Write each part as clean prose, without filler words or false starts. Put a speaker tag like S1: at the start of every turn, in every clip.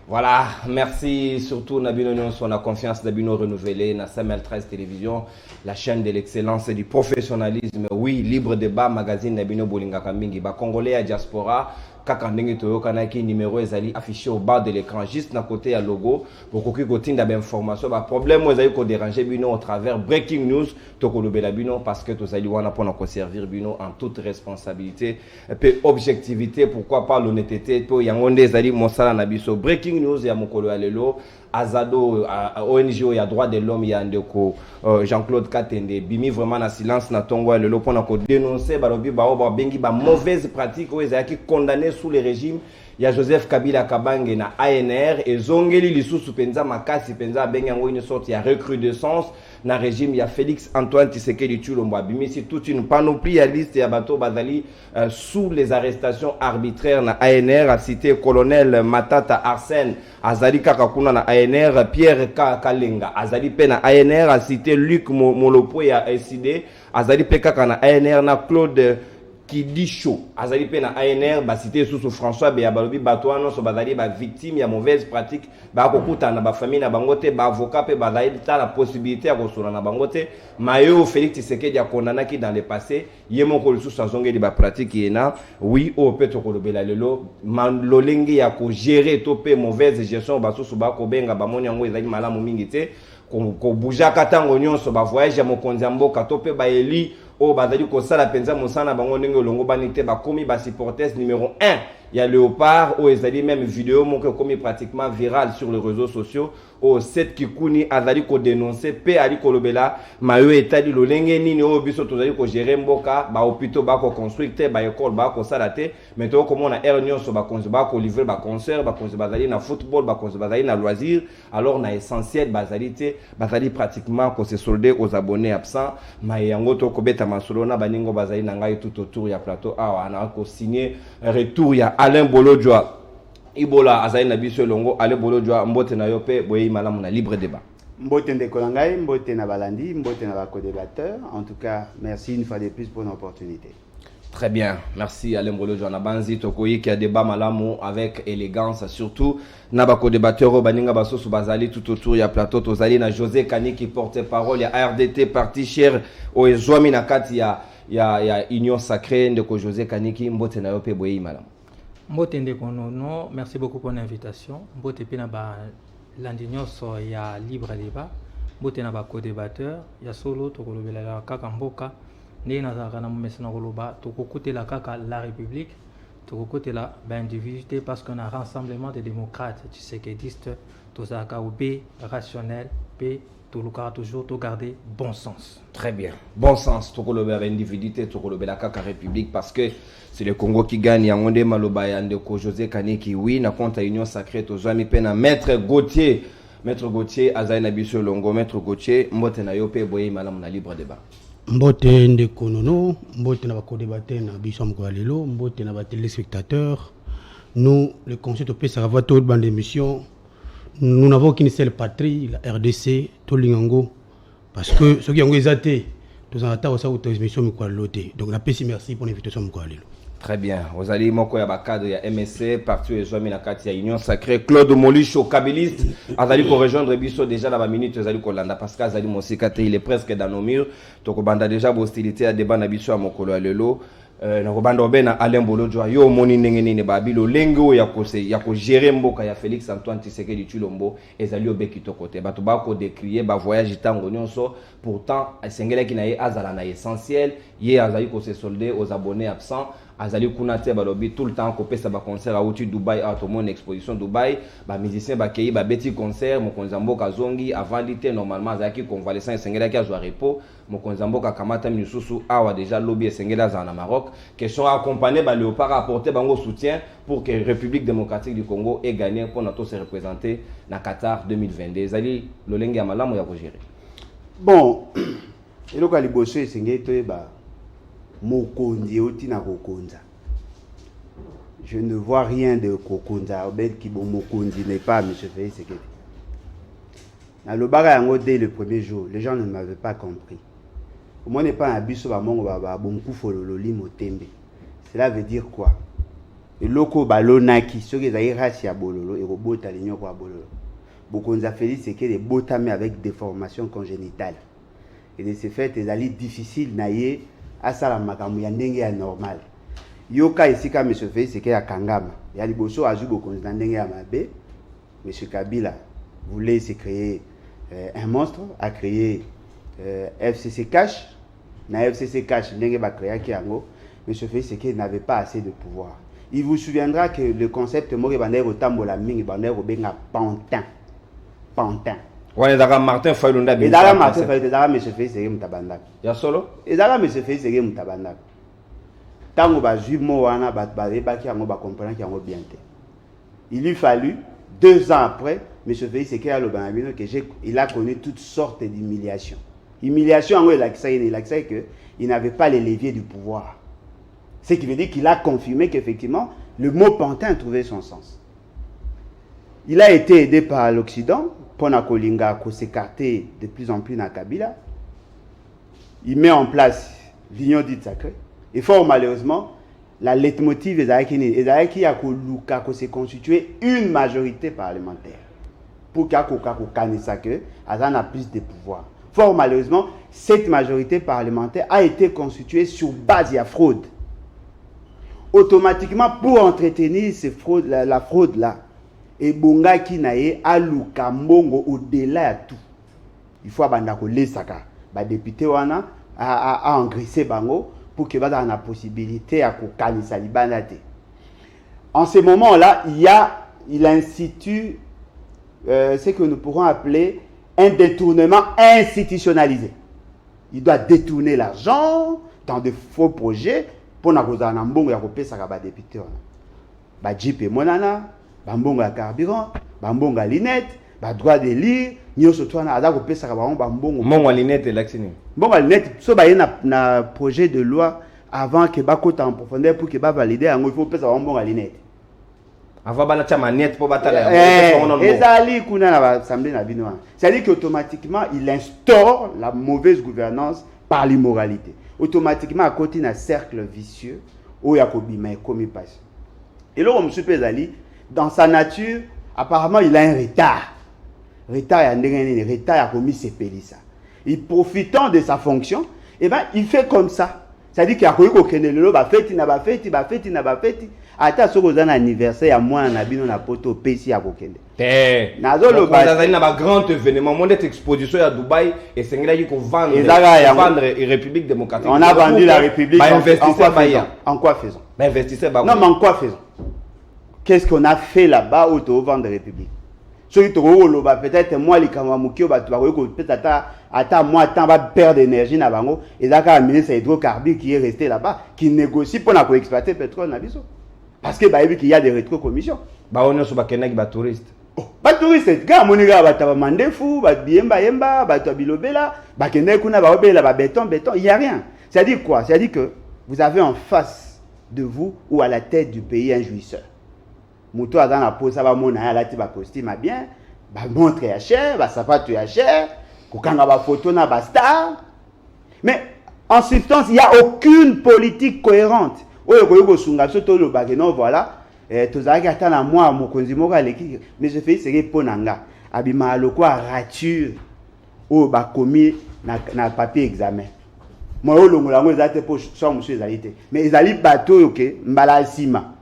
S1: Voilà, merci surtout Nabino Nyon sur la confiance Nabino renouvelée, na CML13 Télévision, la chaîne de l'excellence et du professionnalisme. Oui, libre débat, magazine Nabino Bolinga Kamingi, ba Congolais à diaspora, kaka ndenge toyo kanaki numéro ezali affiché au bas de l'écran, juste à côté à logo, pour qu'on puisse d'avoir information. Ba problème ezali ko déranger bino au travers breaking news, toko lobela bino parce que tous ali wana pour nous servir bino en toute responsabilité, et puis objectivité, pourquoi pas l'honnêteté, pour yangonde ezali mosala na biso breaking news ya mokolo alelo Azado ONG ya droit de l'homme ya ndeko Jean-Claude Katende bimi vraiment na silence na tongo alelo pona ko dénoncer balobi ba bengi ba mauvaise pratique o ezaki condamné sous le régime ya Joseph Kabila Kabange na ANR et zongeli lisusu penza makasi penza bengi ngo une sorte ya recrudescence na régime ya Félix Antoine Tshisekedi Tshilombo bimisi toute une panoplie ya liste ya bato bazali sous les arrestations arbitraires na ANR, a cité colonel Matata Arsène azali kaka kuna na ANR, Pierre Kalenga azali pe na ANR, a cité Luc Molopo ya SID azali pe kaka na ANR, na Claude Kidisho azali pe na ANR, ba cité sous François Beyabalobi bato wana so bazali ba victime ya mauvaise pratique ba kokuta na ba famille na bangote ba avocat pe bazali ta la possibilité ya kosola na bangote mayo Félix Tshisekedi a condamné qui dans le passé yemo ko sous sazonge di ba pratique yena oui o peut to kolobela lelo lolengi ya ko gérer to pe mauvaise gestion ba sous ba ko benga ba moni yango ezali malamu mingi te ko bouja katango nyonso ba voyage ya mokonzi ya mboka to pe ba eli o bazali ko sala penza mosana bango ndenge longo banite ba komi ba supporters numéro 1 ya Léopard o ezali même vidéo moko komi pratiquement viral sur les réseaux sociaux o set kikuni azali ko dénoncer pe ali ko lobela mayo etali lolenge nini o biso tozali ko gérer mboka ba hôpitaux ba ko construire ba école ba ko sala te mais to comme on a ernion so ba konzo ba ko livrer ba concert ba konzo bazali na football ba konzo bazali na loisir alors na essentiel bazali te bazali pratiquement ko se solder aux abonnés absents ma yango to ko beta masolo na baningo bazali na ngai tout autour ya plateau awa na ko signer retour ya Alain Bolodjoa Ibola azali na biso longo Alain Bolodjoa mbote na yo pe boye malamu na libre débat.
S2: Mbote ndeko ngai mbote na balandi mbote na co-débatteur. En tout cas, merci une fois de plus pour l'opportunité.
S1: Très bien, merci Alain Bolodjoa na banzi tokoyi qui a débat malamu avec élégance surtout na ba co-débatteur baninga basosu bazali tout autour ya plateau tozali na José Kani qui porte parole ya RDT parti cher o ezwami na kati ya Union Sacrée ndeko José Kaniki mbote na yo pe boye malamu.
S3: Mbote ndeko no, merci beaucoup pour l'invitation. Mbote pe na ba landinyoso ya libre débat. Mbote na ba co-débatteur ya solo to kolobela la kaka mboka. Ndenge nazalaka na momesi na koloba to kokotela kaka la République, to kokotela ba individualité parce qu'on a un rassemblement de démocrates tshisekidistes, to zaka obe rationnel pe to lukara toujours to garder bon sens.
S1: Très bien. Bon sens to kolobela individualité to kolobela kaka République parce que c'est le Congo qui gagne yangonde maloba ya ndeko José Kaniki oui na compte Union Sacrée to zami pe na Maître Gauthier azali na biso longo Maître Gauthier mbote na yo pe boye malamu na libre débat.
S4: Mbote ndeko nono mbote na ba co-débatteur na biso mko lelo mbote na ba téléspectateurs. Nous le conseil to pesa va to bande d'émission. Nous n'avons qu'une seule patrie, la RDC, Tolingango, parce que ce qui ont été, nous avons été aussi aux émissions Moukwaloté. Donc, la PCI, merci pour l'invitation Moukwalelo.
S1: Très bien. Vous allez moko ya bakadre ya MSC, parti ezwami na kati ya Union Sacrée, Claude Molicho, Kabiliste, azali ko rejoindre biso déjà la minute azali ko landa parce que azali mosikate, il est presque dans nos murs. Donc banda déjà hostilité à débat na biso ya mokolo ya lelo. Na kobanda obena Alain Bolodjoa yo moni ndenge nini babilo lengo ya ko gérer mboka ya Félix Antoine Tshisekedi Tshilombo ezali obeki tokote bato ba ko décrier ba voyage tango nyonso pourtant esengela ki na ye azala na essentiel ye azali ko se solder aux abonnés absents azali kuna te balobi tout le temps ko pesa ba concert à outil Dubaï à mon exposition Dubaï ba musicien ba kei ba beti concert mokonzi mboka zongi avant l'été normalement azaki convalescent esengela ki azwa repos mokonzi mboka kamata misusu awa déjà lobby esengela za na Maroc question accompagné par Léopard apporter bango soutien pour que République démocratique du Congo ait gagné pour notre se représenter na Qatar 2022 ezali lolenge ya malamu ya ko gérer.
S2: Bon, eloko aliboso esengeli toyeba mokonzi oti na kokonza. Je ne vois rien de kokonza obel ki bon mokonzi n'est pas monsieur Félix Tshisekedi. Na lobaka yango dès le premier jour, les gens ne m'avaient pas compris. Au moins n'est pas un biso ba mongo ba bonku folololi motembe. Cela veut dire quoi? eloko balonaki soki ezali race ya bololo ekobota linyoko ya bololo bokonza Félix Tshisekedi botami avec déformation congénitale et de ce fait ezali difficile na ye asala makambo ya ndenge ya normal yoka esika M. Félix Tshisekedi akangama ya liboso azwi bokonzi na ndenge ya mabe. M. Kabila voulait se créer un monstre, a créé FCC Cash. Na FCC Cash, ndenge ba créé yango, M. Félix Tshisekedi n'avait pas assez de pouvoir. Il vous souviendra que le concept moko bandai rotambola mingi bandai robenga pantin. Pantin.
S1: Ouais, d'accord, Martin Fayulunda.
S2: Et d'accord, Martin Fayulunda, M. Félix Tshisekedi mutabanda.
S1: Ya solo?
S2: Et d'accord, M. Félix Tshisekedi mutabanda. Tango ba jumo wana ba baki yango ba comprendre ki yango bien te. Il lui fallu 2 ans après, M. Félix Tshisekedi a le banabino que il a connu toutes sortes d'humiliations. Humiliation en gros, il a que il n'avait pas les leviers du pouvoir. Ce qui veut dire qu'il a confirmé qu'effectivement, le mot pantin trouvait son sens. Il a été aidé par l'Occident pour Nakolinga s'écarter de plus en plus dans Kabila. Il met en place l'union dite sacrée. Et fort malheureusement, la leitmotiv est a se constituer une majorité parlementaire. Pour qu'il y ait plus de pouvoir. Fort malheureusement, cette majorité parlementaire a été constituée sur base de fraude. Automatiquement, pour entretenir la fraude-là, et bonga ki nae aluka mbongo au-delà de tout. Il faut abandako lesaka. Ba député wana a engraissé bango pour que bada la possibilité à kokanisa libanate. En ce moment-là, il institue ce que nous pourrons appeler un détournement institutionnalisé. Il doit détourner l'argent dans de faux projets pour na kozana mbongo ya kopesa ba député wana. Ba JP monana, ba mbongo ya carburant, ba mbongo ya linette, ba droit de lire, nyoso twana ada kopesa ba mbongo.
S1: Mbongo ya linette laxini.
S2: Mbongo ya linette so ba na projet de loi avant que ba kota en profondeur pour que ba valider il faut pesa ba mbongo ya linette.
S1: Avant bana chama net pour batala.
S2: Ezali kuna na assemblée na bino. C'est-à-dire qu'automatiquement il instaure la mauvaise gouvernance par l'immoralité. Automatiquement à côté d'un cercle vicieux où il y a commis passe. Et là, M. Pézali, dans sa nature, apparemment, il a un retard. Retard a commis ses pélissa. Et profitant de sa fonction, eh ben, il fait comme ça. C'est-à-dire qu'il y a ata soko za na anniversaire ya mwana na bino na poto pesi ya kokende.
S1: Nazolo ba na ba grand événement monde exposition à Dubaï et sengela qui vendre et République démocratique.
S2: On a vendu la République
S1: en quoi faisons? Ba investisseur ba.
S2: Non, mais en quoi faisons? Qu'est-ce qu'on a fait là-bas au to vendre la République? Celui to loba peut-être moi li kama mukio ba to ba ko peut-être ata moi temps va perdre d'énergie na bango et daka ministre hydrocarbures qui est resté là-bas qui négocie pour na ko exploiter pétrole na biso. Parce que bah, il y a des rétrocommissions.
S1: Bah on est sur bakenek ba touriste.
S2: Oh, ba touriste ga moniga ba taba mandefu, ba biemba yemba, ba to bilobela, ba kenek kuna ba obela ba béton, il y a rien. C'est-à-dire quoi? C'est-à-dire que vous avez en face de vous ou à la tête du pays un jouisseur. Muto azana na posa ba mona la ti ba costume bien, ba montre ya cher, ba sapato ya cher, kokanga ba photo na ba star. Mais en substance, il n'y a aucune politique cohérente. Oyo koyoko sunga soto lo bageno voilà tozaki ata na moi mokonzi moko aleki mais je fais c'est pour nanga abima loko rature o ba komi na papier examen moi o longola ngo ezate pour so monsieur ezalité mais ezali bato yoke mbala sima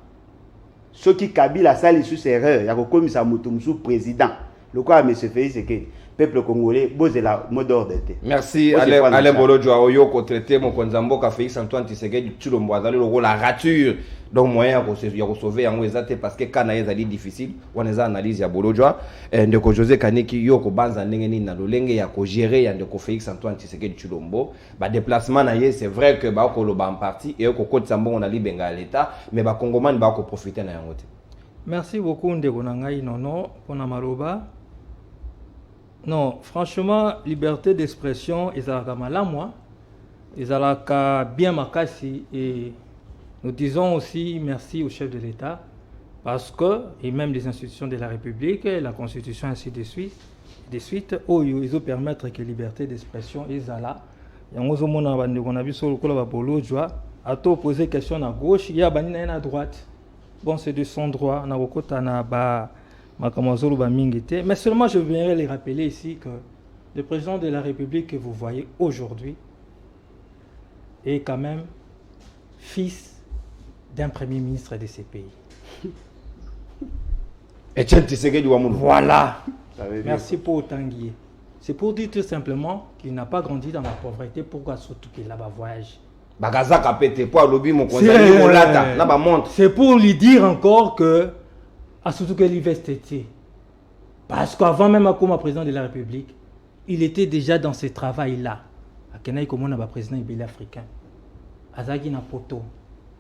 S2: soki Kabila sali sous erreur ya kokomisa mutu musu président loko a monsieur Félix Tshisekedi peuple congolais bose la mot d'ordre.
S1: Merci Alain Bolodjoa oyo ko traiter mon konzamboka Félix Antoine Tshisekedi Tshilombo azali loko la rature donc moyen ya ko sauver yango ezate parce que kana ezali difficile on eza analyse ya Bolodjoa ndeko José Kaniki yo ko banza ndenge ni na lolenge ya ko gérer ya ndeko Félix Antoine Tshisekedi Tshilombo ba déplacement na ye c'est vrai que ba ko loba en partie et ko kotisa mbongo na libenga l'état mais ba congomani ba ko profiter na yango te.
S3: Merci beaucoup ndeko na ngai nono pona maloba. Non, franchement, liberté d'expression, ils ont moi, ils ont bien makasi et nous disons aussi merci au chef de l'État parce que, et même les institutions de la République, la Constitution ainsi de suite, où ils ont permettre que liberté d'expression, ils ont là. Et on a vu sur le col à Bolodjoa, à tout poser question à gauche, il y a banni à droite. bon, c'est de son droit. Mais seulement je voudrais les rappeler ici que le président de la République que vous voyez aujourd'hui est quand même fils d'un premier ministre de ces pays.
S1: Etienne Tshisekedi Ouamoulou.
S3: Voilà. Merci pour Tanguy. C'est pour dire tout simplement qu'il n'a pas grandi dans la pauvreté. Pourquoi surtout qu'il a voyagé? C'est pour lui dire encore que surtout que l'université. Parce qu'avant même comme président de la République, il était déjà dans ce travail-là. À Kenaï comme on a président africain. Azagi Napoto.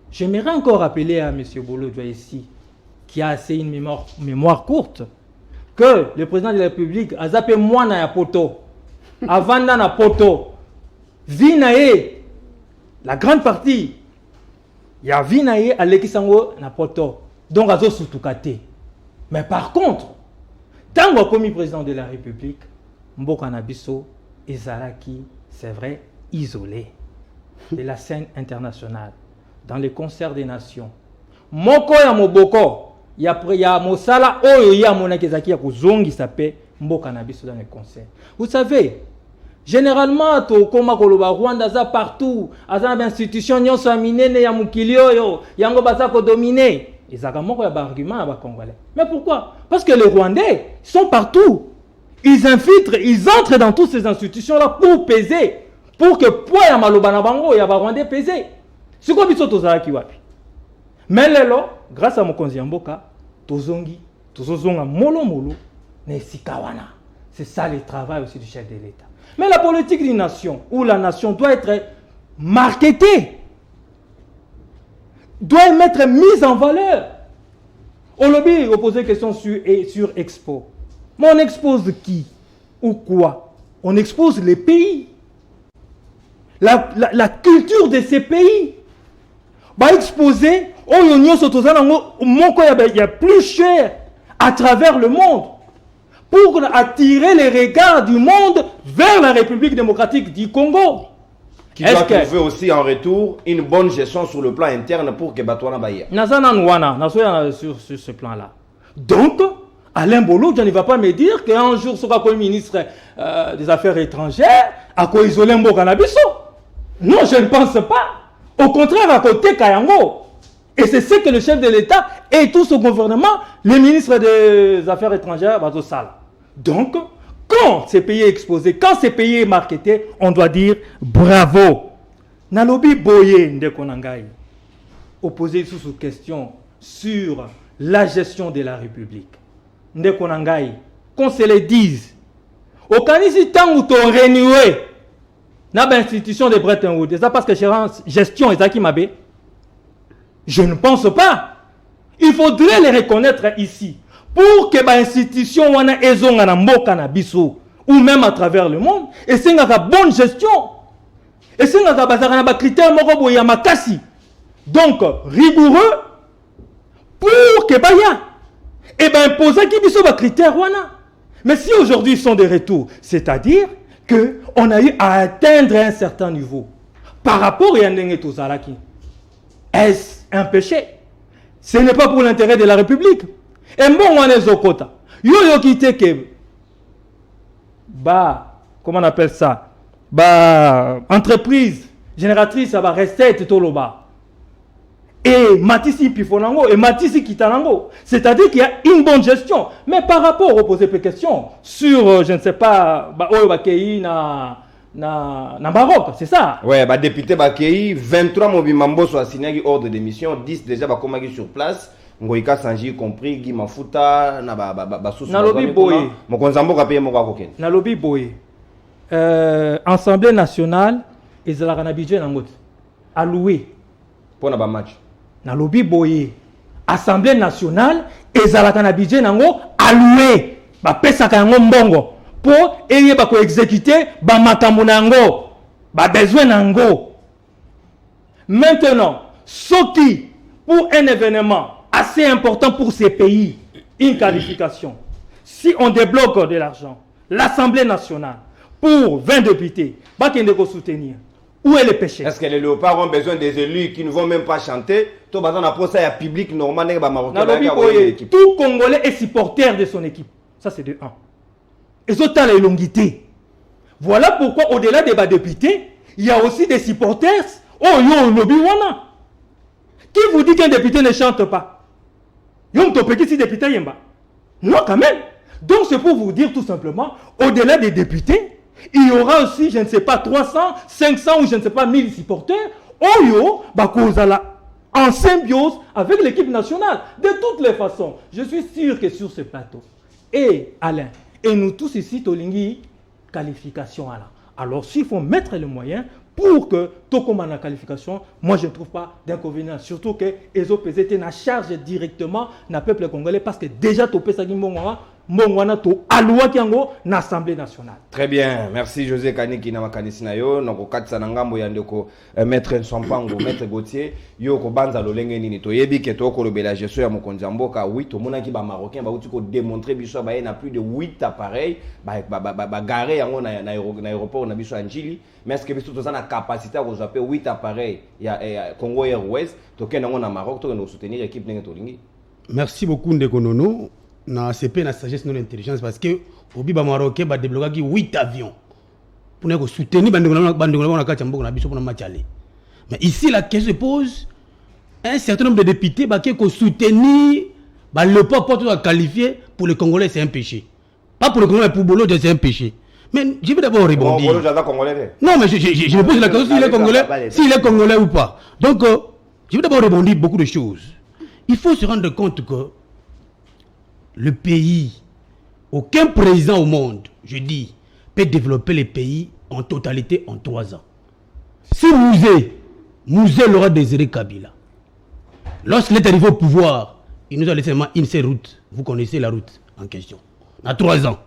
S3: J'aimerais encore rappeler à M. Bolo ici, qui a assez une mémoire courte, que le président de la République a zappé moi na poto. Avant na poto. Vinae. La grande partie, il y a Vinae à l'Ekisango na poto. Donc, azo soutoukate. Mais par contre, tant que commis président de la République, Mboka Nabiso et Zalaki, c'est vrai, isolé de la scène internationale, dans les concerts des nations. Moko ya Moboko, il y a Mosala, Oyo ya Monakezaki ya Kuzongi s'appelle Mboka Nabiso dans les concerts. Vous savez, généralement, comme Koloba Rwanda, ça partout, à une institution, nous sommes minés, ya Mukilio, yango basako dominé. Ils ont un argument à Congolais. Mais pourquoi? Parce que les Rwandais sont partout. Ils infiltrent, ils entrent dans toutes ces institutions-là pour peser. Pour que poids ya maloba na bango ya Rwandais peser. C'est quoi biso tozala ki wapi? Mais lelo, grâce à Mokonzi Mboka, tozongi, tozozonga molo molo, ne sikawana. C'est ça le travail aussi du chef de l'État. Mais la politique d'une nation, où la nation doit être marketée, doit être mise en valeur. Au lobby, on posait question sur Expo. Mais on expose qui ou quoi? On expose les pays. La culture de ces pays. Va exposer, il y a plus cher à travers le monde pour attirer les regards du monde vers la République démocratique du Congo.
S1: Qui doit trouver aussi en retour une bonne gestion sur le plan interne pour que Batouana Baye.
S3: Sur ce plan-là. Donc, Alain Bolo, je ne vais pas me dire qu'un jour sera comme ministre des Affaires étrangères, à quoi isoler Mboka Nabiso. Non, je ne pense pas. Au contraire, à côté Kayango. Et c'est ce que le chef de l'État et tout son gouvernement, les ministres des Affaires étrangères, va au sale. Donc, quand ces pays est exposé, quand ces pays est marketé, on doit dire bravo. Nalobi Boye Ndekonangai, opposé sous question sur la gestion de la République. Ndekonangai, qu'on se le dise. Au Canisi, tant où tu as renoué, dans l'institution de Bretton Woods, c'est ça parce que gestion est ça qui m'a bé. Je ne pense pas. Il faudrait les reconnaître ici. Pour que l'institution wana ezonga na mboka na biso ou même à travers le monde et c'est une bonne gestion et c'est un critère moko boya makasi donc rigoureux pour que baya et ben imposer qui biso ba critère wana. Mais si aujourd'hui ils sont de retour, c'est-à-dire que on a eu à atteindre un certain niveau par rapport à ndenge tozalaki. Est-ce un péché? Ce n'est pas pour l'intérêt de la République. Et bon, on est au quota. Yo qui te que comment on appelle ça? Entreprise génératrice, ça va rester tout le bas. Et Matisi Pifonango et Matisi Kitanango. C'est-à-dire qu'il y a une bonne gestion. Mais par rapport aux posées de questions sur, je ne sais pas, na Maroc, c'est ça?
S1: Ouais, député Bakei, 23 Mobimambo sont assignés ordre de mission, 10 déjà Bakomagi sur place. Ngoïka Sanji compris, Guy Mafuta,
S3: Nalobi Boye.
S1: Mokonzambo Kapé Mokakoken.
S3: Nalobi Boye. Assemblée nationale, Ezala Nabidje Nangot. Alloué.
S1: Pour un match.
S3: Nalobi Boye. Assemblée nationale, Ezala Nabidje Nango. Alloué. Pesa Kango Mbongo. Pour exécuter makambo nango besoin nango. Maintenant, ce qui pour un événement assez important pour ces pays, une qualification, si on débloque de l'argent, l'Assemblée nationale pour 20 députés, va qu'il ne soutenir. Où est le péché?
S1: Est-ce que les léopards ont besoin des élus qui ne vont même pas chanter? Tout ça public normal
S3: tout Congolais est supporter de son équipe. Ça c'est de 1. Et autant les longuités. Voilà pourquoi au-delà des députés, il y a aussi des supporters. Oh yo lobby wana. Qui vous dit qu'un député ne chante pas? Yom to petit si député yemba. Non quand même. Donc c'est pour vous dire tout simplement, au-delà des députés, il y aura aussi, je ne sais pas, 300, 500 ou je ne sais pas, 1000 supporters. Oyo, bakozala, en symbiose avec l'équipe nationale. De toutes les façons, je suis sûr que sur ce plateau, et Alain, et nous tous ici, Tolingi, qualification à la. Alors s'il faut mettre les moyens pour que tout comme la qualification, moi je ne trouve pas d'inconvénient. Surtout que les OPZT na charge directement na peuple congolais parce que déjà tout pesa Mongwana to alwa kiango na Assemblée nationale.
S1: Très bien, merci José Kaniki na makanisi na yo noko katsa na ngambo ya ndeko maître Nsompango maître Gauthier yo ko banza lolenge nini to yebi ke to ko lobela gestion ya mokonzi mboka oui to monaki ba marocain ba uti ko démontrer biso ba na plus de 8 appareils ba garé yango na aéroport na biso Njili mais est-ce que biso to na capacité ko zapper 8 appareils ya Congo Airways to kena ngo na Maroc to no soutenir équipe nenge to lingi.
S4: Merci beaucoup ndeko Nono. Na CP na sagesse non intelligence parce que au biba marocain ba débloquer 8 avions pour nous soutenir bandengona kati mboka na biso pour match aller. Mais ici la question se pose un certain nombre de députés ba qui soutenir ba le peuple doit qualifier pour les Congolais c'est un péché. Pas pour les Congolais pour Bolo c'est un péché. Mais je vais d'abord répondre. Non mais je me pose la question s'il est congolais ou pas. Donc je vais d'abord répondre beaucoup de choses. Il faut se rendre compte que le pays, aucun président au monde, je dis, peut développer le pays en totalité en 3 ans. Si Mouzé l'aura désiré Kabila, lorsqu'il est arrivé au pouvoir, il nous a laissé une seule route. Vous connaissez la route en question. À 3 ans.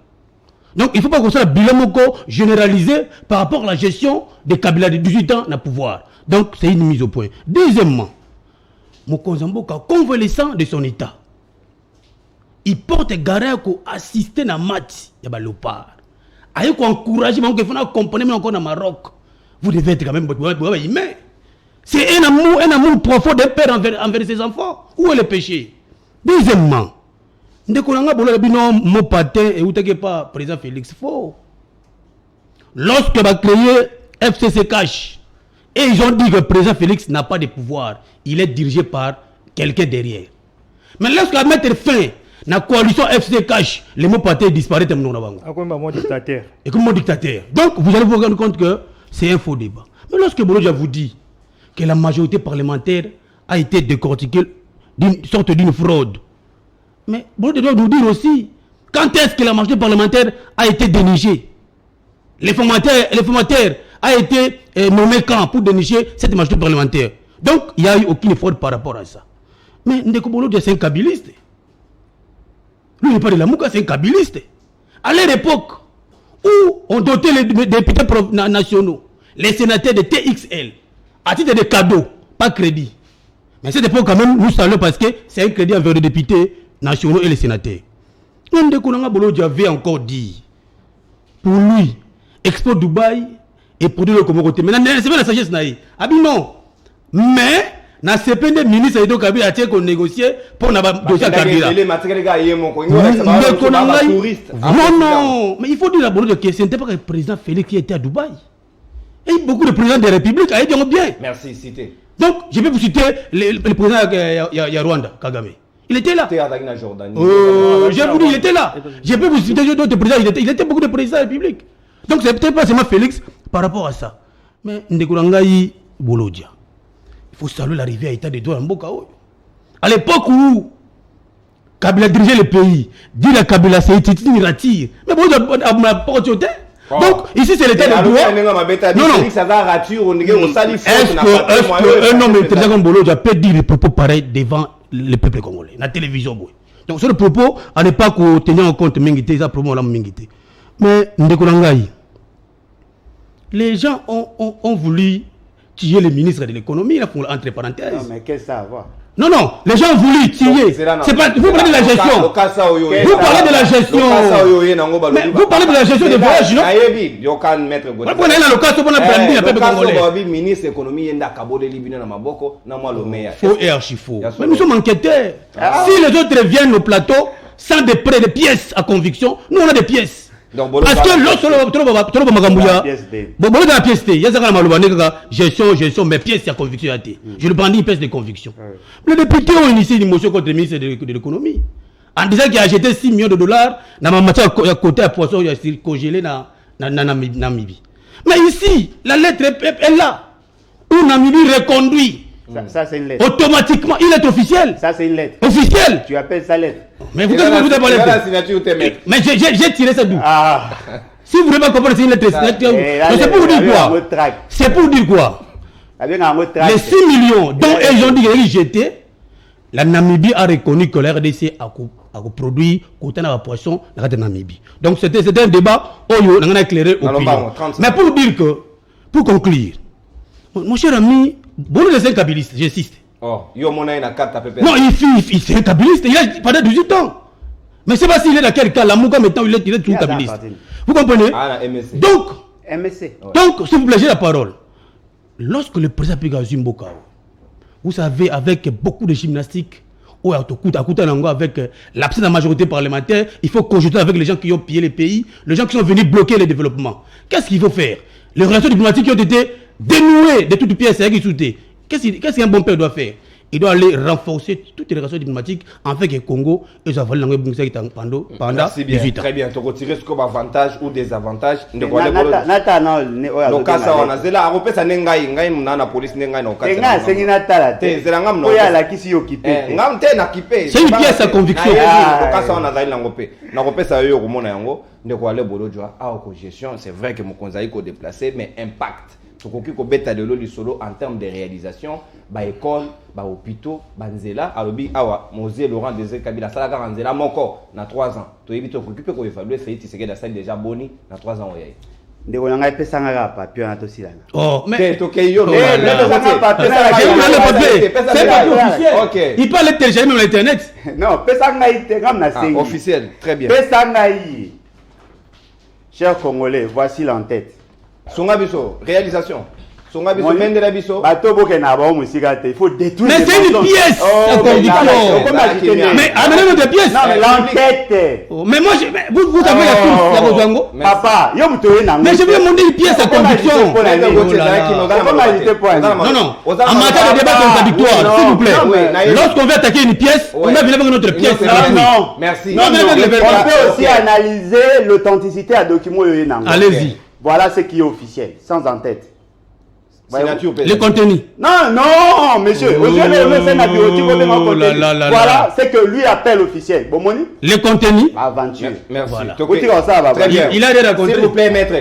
S4: Donc il ne faut pas qu'on soit bilan généralisé par rapport à la gestion de Kabila de 18 ans dans le pouvoir. Donc c'est une mise au point. Deuxièmement, Mokonzi Mboka, convalescent de son état, il porte garde pour assister à la match de Léopard. Il faut encourager, il faut accompagner encore dans Maroc. Vous devez être quand même humain. C'est un amour profond d'un père envers ses enfants. Où est le péché? Deuxièmement, mon patin et où t'es pas président Félix Faux. Lorsque va créer FCC Cash, et ils ont dit que le président Félix n'a pas de pouvoir, il est dirigé par quelqu'un derrière. Mais lorsqu'il va mettre fin la coalition FC Cash, les mots patés disparaissent comme nous n'avons.
S3: Mon dictateur.
S4: Et comme mon dictateur. Donc vous allez vous rendre compte que c'est un faux débat. Mais lorsque Boloja vous dit que la majorité parlementaire a été décortiquée d'une sorte d'une fraude, mais Boloja doit nous dire aussi quand est-ce que la majorité parlementaire a été dénichée. Les formateurs a été nommé quand pour dénicher cette majorité parlementaire. Donc il n'y a eu aucune fraude par rapport à ça. Mais Ndeko Boloja c'est un kabiliste. Lui, il n'est pas de la Mouka, c'est un kabiliste. À l'époque où on dotait les députés nationaux, les sénateurs de TXL, à titre de cadeau, pas crédit. Mais cette époque, quand même, nous saluons parce que c'est un crédit envers les députés nationaux et les sénateurs. Même de Koulanga Bolodia avait encore dit, pour lui, Expo Dubaï et produire le Comoroté. Mais c'est pas la sagesse naïe. Ah bien non. Mais, na CPN ministre Edo Kabila a qu'on négocier pour na dossier Kabila. Non, mais il faut dire d'abord que ce n'était pas le président Félix qui était à Dubaï. Et beaucoup de présidents des républiques a dit bien.
S1: Merci, cité.
S4: Donc, je vais vous citer le président de Rwanda, Kagame. Il était là. Je vous dis, il était là. Je peux vous citer d'autres présidents. Il était beaucoup de présidents de la République. Donc, c'est peut-être pas seulement Félix par rapport à ça. Mais Ndekulangaï Bolodia. Il faut saluer l'arrivée à l'état de droit en Mbokao. À l'époque où Kabila dirigeait le pays, dit la Kabila c'est une ratire. Mais bon, on n'a pas autre. Donc, ici c'est l'état de droit. Non, non. Est-ce qu'un homme intelligent comme Bolodia peut dire des propos pareils devant le peuple congolais, la télévision? Donc, sur le propos, à ne pas tenir en compte Mingité, ça promo la Mingité. Mais, Ndekulangaï, les gens ont voulu tuer le ministre de l'économie, entre parenthèses.
S2: Non, mais qu'est-ce que ça va?
S4: Non, non, les gens ont voulu tirer. C'est pas, vous parlez de la gestion. Vous parlez de la gestion. Mais vous parlez de la gestion des voyages, non? Vous parlez de la location pour la planète, la peuple congolais.
S1: Ministre de l'économie, il y a Kabo de Libye,
S4: Faux et archi faux. Mais nous sommes enquêteurs. Si les autres viennent au plateau sans des prêts, des pièces à conviction, nous on a des pièces. Parce que lorsque la pièce, il y a gestion, mais pièce à conviction. Je le prends une pièce de conviction. Les députés ont initié une motion contre le ministre de l'économie en disant qu'il a acheté 6 millions de dollars dans ma matière à côté à poisson, il a congelé dans Namibie. Mais ici, la lettre est là. Où Namibie reconduit.
S2: Ça, c'est une lettre.
S4: Automatiquement, une lettre officielle.
S2: Ça, c'est une lettre.
S4: Officielle.
S2: Tu appelles ça lettre.
S4: Mais vous avez la signature. Mais j'ai tiré ça d'où? Si vous ne voulez pas comprendre, c'est une lettre. C'est pour vous dire quoi? C'est pour dire quoi? Les 6 millions dont ils ont dit qu'ils jetaient, la Namibie a reconnu que la RDC a produit côté de la poisson dans la Namibie. Donc c'était un débat où on a éclairé opinion. Mais pour dire que, pour conclure, mon cher ami, bon, il est un kabiliste, j'insiste.
S1: Oh, non,
S4: il est un kabiliste, il a pendant 18 ans. Mais c'est pas s'il est dans quel cas, la Mouka maintenant il est tout kabiliste. Vous comprenez? Donc, s'il vous plaît, j'ai la parole. Lorsque le président Pega Zimbokao, vous savez, avec beaucoup de gymnastique, avec l'absence de la majorité parlementaire, il faut consulter avec les gens qui ont pillé les pays, les gens qui sont venus bloquer le développement. Qu'est-ce qu'il faut faire? Les relations diplomatiques qui ont été dénouées de toutes pièces, qu'est-ce qu'un bon père doit faire? Il doit aller renforcer toutes les relations diplomatiques en fait que le Congo et ça va l'envoyer pendant 18 ans.
S1: Très bien, tu retires ce comme avantage ou désavantage.
S2: Donc
S4: c'est une pièce à conviction.
S1: C'est vrai que mon conseil est déplacé, mais impact. En termes de réalisation, école, hôpitaux, nzela, alobi awa Mosé Laurent Désiré Kabila sala ka nzela moko na 3 ans. To éviter ko occuper ko évaluer fait c'est que ça déjà boni na 3 ans oyaye.
S2: Ndeko nanga pesa nga papier na to silana.
S4: Oh mais
S1: to ke yo
S4: c'est pas officiel. OK. Il peut aller télécharger même l'internet.
S2: Non, pesa nga ite ngam na sengi.
S1: Officiel, très bien.
S2: Pesa nga yi. Chers Congolais, voici l'en-tête.
S1: Songabiso, réalisation. Songabiso, Mendelabiso.
S2: Il faut détruire.
S4: Mais c'est une pièce à conviction. Mais amenez-nous des pièces.
S2: Non, mais l'enquête.
S4: Mais moi, vous avez la source.
S2: Papa,
S4: mais je vais demander une pièce à conviction. Non, non. En matière de débat contradictoire, s'il vous plaît. Lorsqu'on veut attaquer une pièce, on va venir avec notre pièce.
S2: Non,
S1: merci.
S2: On peut aussi analyser l'authenticité à document.
S4: Allez-y.
S2: Voilà ce qui est officiel, sans en-tête.
S4: Le contenu.
S2: Non, non, monsieur. Voilà ce que lui appelle officiel.
S4: Le contenu.
S2: Aventure.
S1: Merci.
S2: Voilà.
S1: Très bien.
S4: Il a déjà raconté.
S1: S'il vous plaît, maître.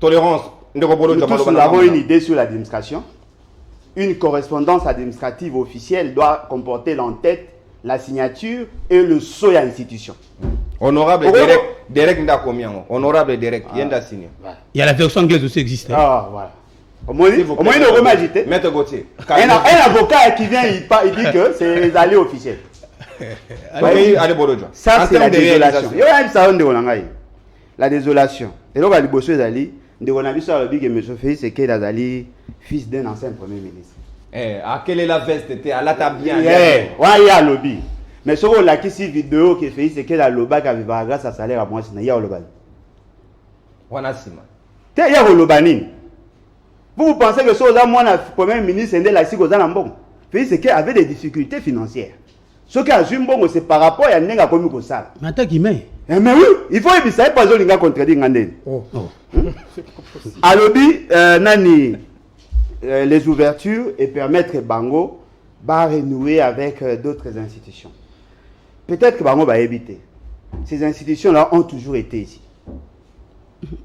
S1: Tolérance.
S2: Nous avons une idée sur l'administration. Une correspondance administrative officielle doit comporter l'en-tête, la signature et le sceau à institution.
S1: Honorable Derek Ndakomiango. Honorable Derek, il y a signé.
S4: Il y a la version anglaise aussi existe.
S2: Ah, voilà. Au moins, il ne remet agité.
S1: Maître Gauthier.
S2: Un avocat qui vient, il dit que c'est les alliés officiels. Ça, c'est la désolation. La désolation. Et donc, à l'Ibosso, les alliés, on a vu sur le big M. Félix, c'est qu'il est fils d'un ancien premier ministre.
S1: À quelle est la veste? À la table bien.
S2: Il y a le lobby. Mais ce qu'on a ici vidéo qui fait c'est que la loba qui avait grâce à salaire à moi c'est ya loba.
S1: Wanasima.
S2: Te ya lobanine. Vous pensez que ce là moi na premier ministre ndé la siko za na mbongo. Fait c'est qu'il avait des difficultés financières. Ce qui a joué mbongo c'est par rapport à nenga komi ko ça.
S4: Mais attends qui met.
S2: Mais oui, il faut éviter ça pas zo linga contredire ngandé. Alobi nani les ouvertures et permettre Bango va renouer avec d'autres institutions. Peut-être que Bango va éviter. Ces institutions-là ont toujours été ici.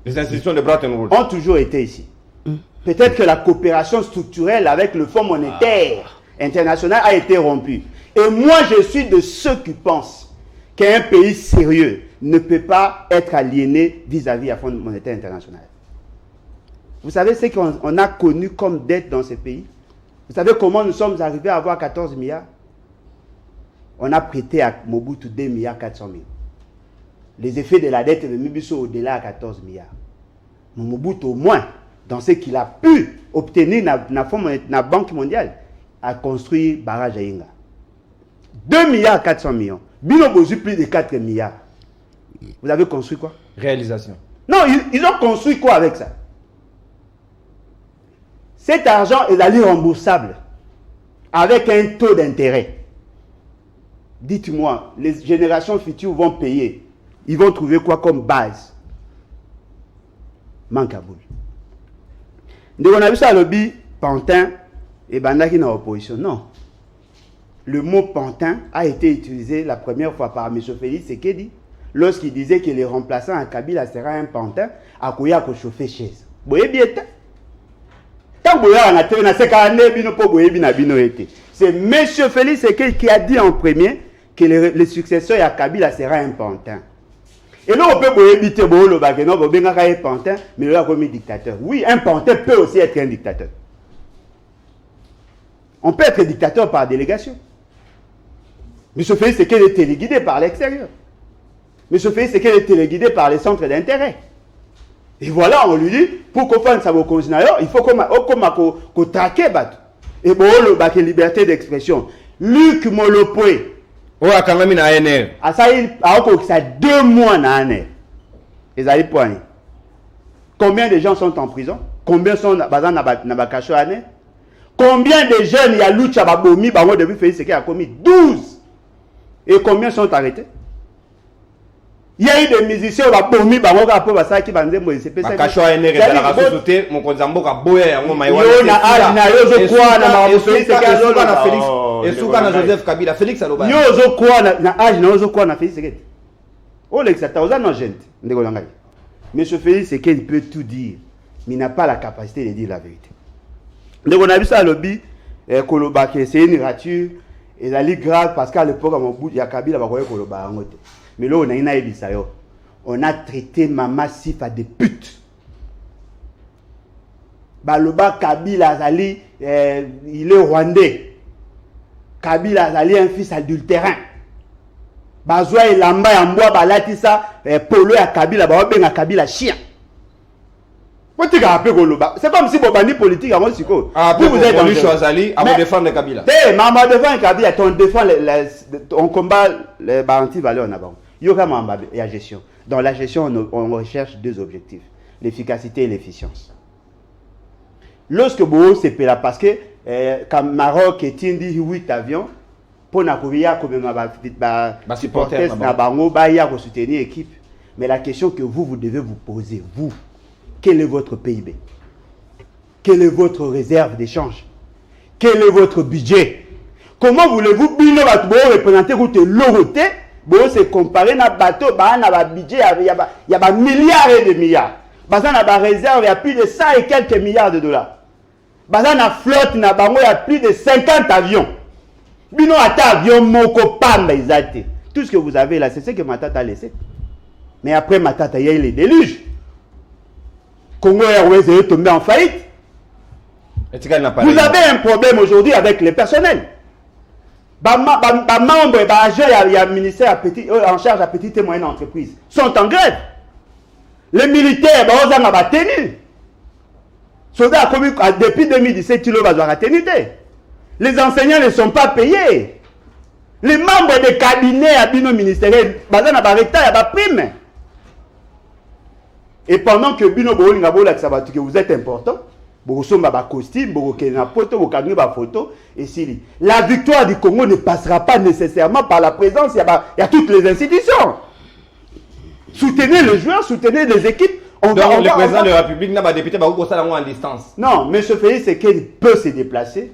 S1: Les institutions de Bretton Woods
S2: ont toujours été ici. Peut-être que la coopération structurelle avec le Fonds monétaire international a été rompue. Et moi, je suis de ceux qui pensent qu'un pays sérieux ne peut pas être aliéné vis-à-vis du Fonds monétaire international. Vous savez ce qu'on a connu comme dette dans ce pays? Vous savez comment nous sommes arrivés à avoir 14 milliards? on a prêté à Mobutu 2 milliards 400 millions. Les effets de la dette de Mibiso au-delà à 14 milliards. Mais Mobutu, au moins, dans ce qu'il a pu obtenir dans la Banque mondiale, a construit barrage à Inga. 2 milliards 400 millions. Bino Bozu, plus de 4 milliards. Vous avez construit quoi?
S1: Réalisation.
S2: Non, ils ont construit quoi avec ça? Cet argent est allé remboursable avec un taux d'intérêt. Dites-moi, les générations futures vont payer. Ils vont trouver quoi comme base? Mankaboul. Donc on a vu ça à lobby, Pantin et Bandaki dans l'opposition. Non. Le mot Pantin a été utilisé la première fois par M. Félix Sekedi lorsqu'il disait que les remplaçants à Kabila sera un Pantin à Kouya pour chauffer chaise. Vous voyez bien. C'est M. Félix Sekedi qui a dit en premier que le successeur à Kabila sera un Pantin. Et là, on peut éviter un pantin, mais là, comme un dictateur. Oui, un pantin peut aussi être un dictateur. On peut être dictateur par délégation. Mais ce fait, c'est qu'elle est téléguidée par l'extérieur. Mais ce fait, c'est qu'elle est téléguidée par les centres d'intérêt. Et voilà, on lui dit, pour qu'on fasse ça au congénateur, il faut qu'on traque. Et bon, le liberté d'expression. Luc Molopoué.
S1: Oh, à quand même, il y a un air.
S2: À ça, il a 2 mois dans un air. Ils allaient poigner. Combien de gens sont en prison? Combien sont dans la cachot à l'air? Combien de jeunes il y a Lucha Babomi, Bango depuis Félix qui a commis 12? Et combien sont arrêtés? Il y a eu des musiciens Babomi, Bango après ça qui vont dire moi c'est pas ça.
S1: Cachot à l'air et dans la société, mon konzambo ka boya yango maiwa.
S2: Yo na ali na yo zo kwa na Félix
S1: na Félix. Et souka na Joseph Kabila, Félix aloba.
S2: Yo zo kwa na âge na zo kwa na Félix Sekedi. Oh l'exata oza non gente ndeko langai. Monsieur Félix Sekedi peut tout dire, mais il n'a pas la capacité de dire la vérité. Donc on a vu ça à lobby, Koloba que c'est une rature, et ça est grave parce qu'à l'époque à mon bout il y a Kabila va croire Koloba en côté. Mais là on a traité Mama Sifa de pute. Baloba Kabila Azali, il est rwandais. Kabila Azali un fils adultérin. Bazwa et Lamba et Amboa Balatisa, Polo et Kabila, Baobenga Kabila chien. C'est comme si Bobani politique à moi c'est quoi?
S1: Vous êtes en Azali à vous défendre Kabila.
S2: Maman défend Kabila, on défend on combat les anti-valeurs là-bas. Il y a la gestion. Dans la gestion, on recherche 2 objectifs, l'efficacité et l'efficience. Lorsque Boho c'est là parce que comme Maroc est dit 8 avions pour n'accourir comme ma supporters na bango ba ya ko soutenir équipe. Mais la question que vous devez vous poser, vous, quel est votre PIB? Quelle est votre réserve d'échange? Quel est votre budget? Comment voulez-vous bino représenter route l'oroté? Bon, c'est comparé à bateau, na budget, il y a milliards et des milliards. Bazan na réserve, il y a plus de 100 et quelques milliards de dollars. Bazan na flotte, na bango, il y a plus de 50 avions. Bino ata avion moko pamba izate. Tout ce que vous avez là, c'est ce que Matata a laissé. Mais après Matata, il y a eu les déluges. Congo Airways est tombé en faillite. Vous avez un problème aujourd'hui avec les personnels. Membres et agents, il y a un ministère en charge à petites et moyennes entreprises sont en grève. Les militaires, ils ont la tenue. Soldats depuis 2017, ils ont la tenue. Les enseignants ne sont pas payés. Les membres des cabinets à bino ministériel, ils ont la prime. Et pendant que bino que vous êtes important, vous avez un costume, vous avez une photo, vous avez une photo. Et si la victoire du Congo ne passera pas nécessairement par la présence, il y a toutes les institutions. Soutenez les joueurs, soutenez les équipes.
S1: Donc le président de la République n'a pas député en distance.
S2: Non, M. Félix, c'est qu'il peut se déplacer,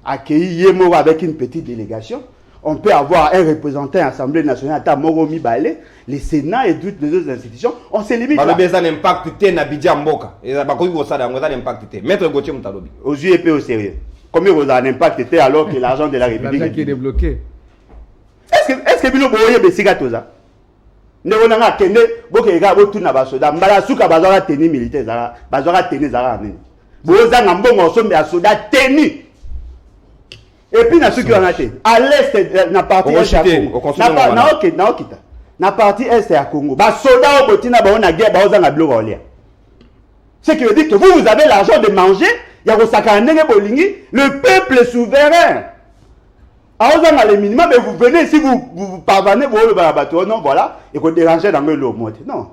S2: accueillir Yemo avec une petite délégation. On peut avoir un représentant à l'Assemblée nationale, à Moromi Balé, le Sénat et toutes les autres institutions. On se limite.
S1: Le besoin d'impact na Bidja Mboka. Et ça va impact. Maître Gauthier Moutalobi.
S2: Aux UEP au sérieux. Combien vous avez un impact alors que l'argent de la République
S5: l'argent qui est débloqué.
S2: Est-ce que vous voyez des cigatosa? Ne vous n'avez qu'un boké gars au tout nabasoda. Mbala souka bazora tenue militaire bazora tenue zara nene. Vous avez un bon morceau mais à soda tenue. Et puis na ceux qui en a été à l'est na partie est à Congo. Na partie est à Congo. Ba soldats au botina ba on a guerre ba ozanga bilo ba. Ce qui veut dire que vous avez l'argent de manger, il y a le peuple est souverain. Alors, dans les minimums, mais vous venez, si vous parvenez, vous le bateau, non, voilà, et vous dérangez dans le lot. Non.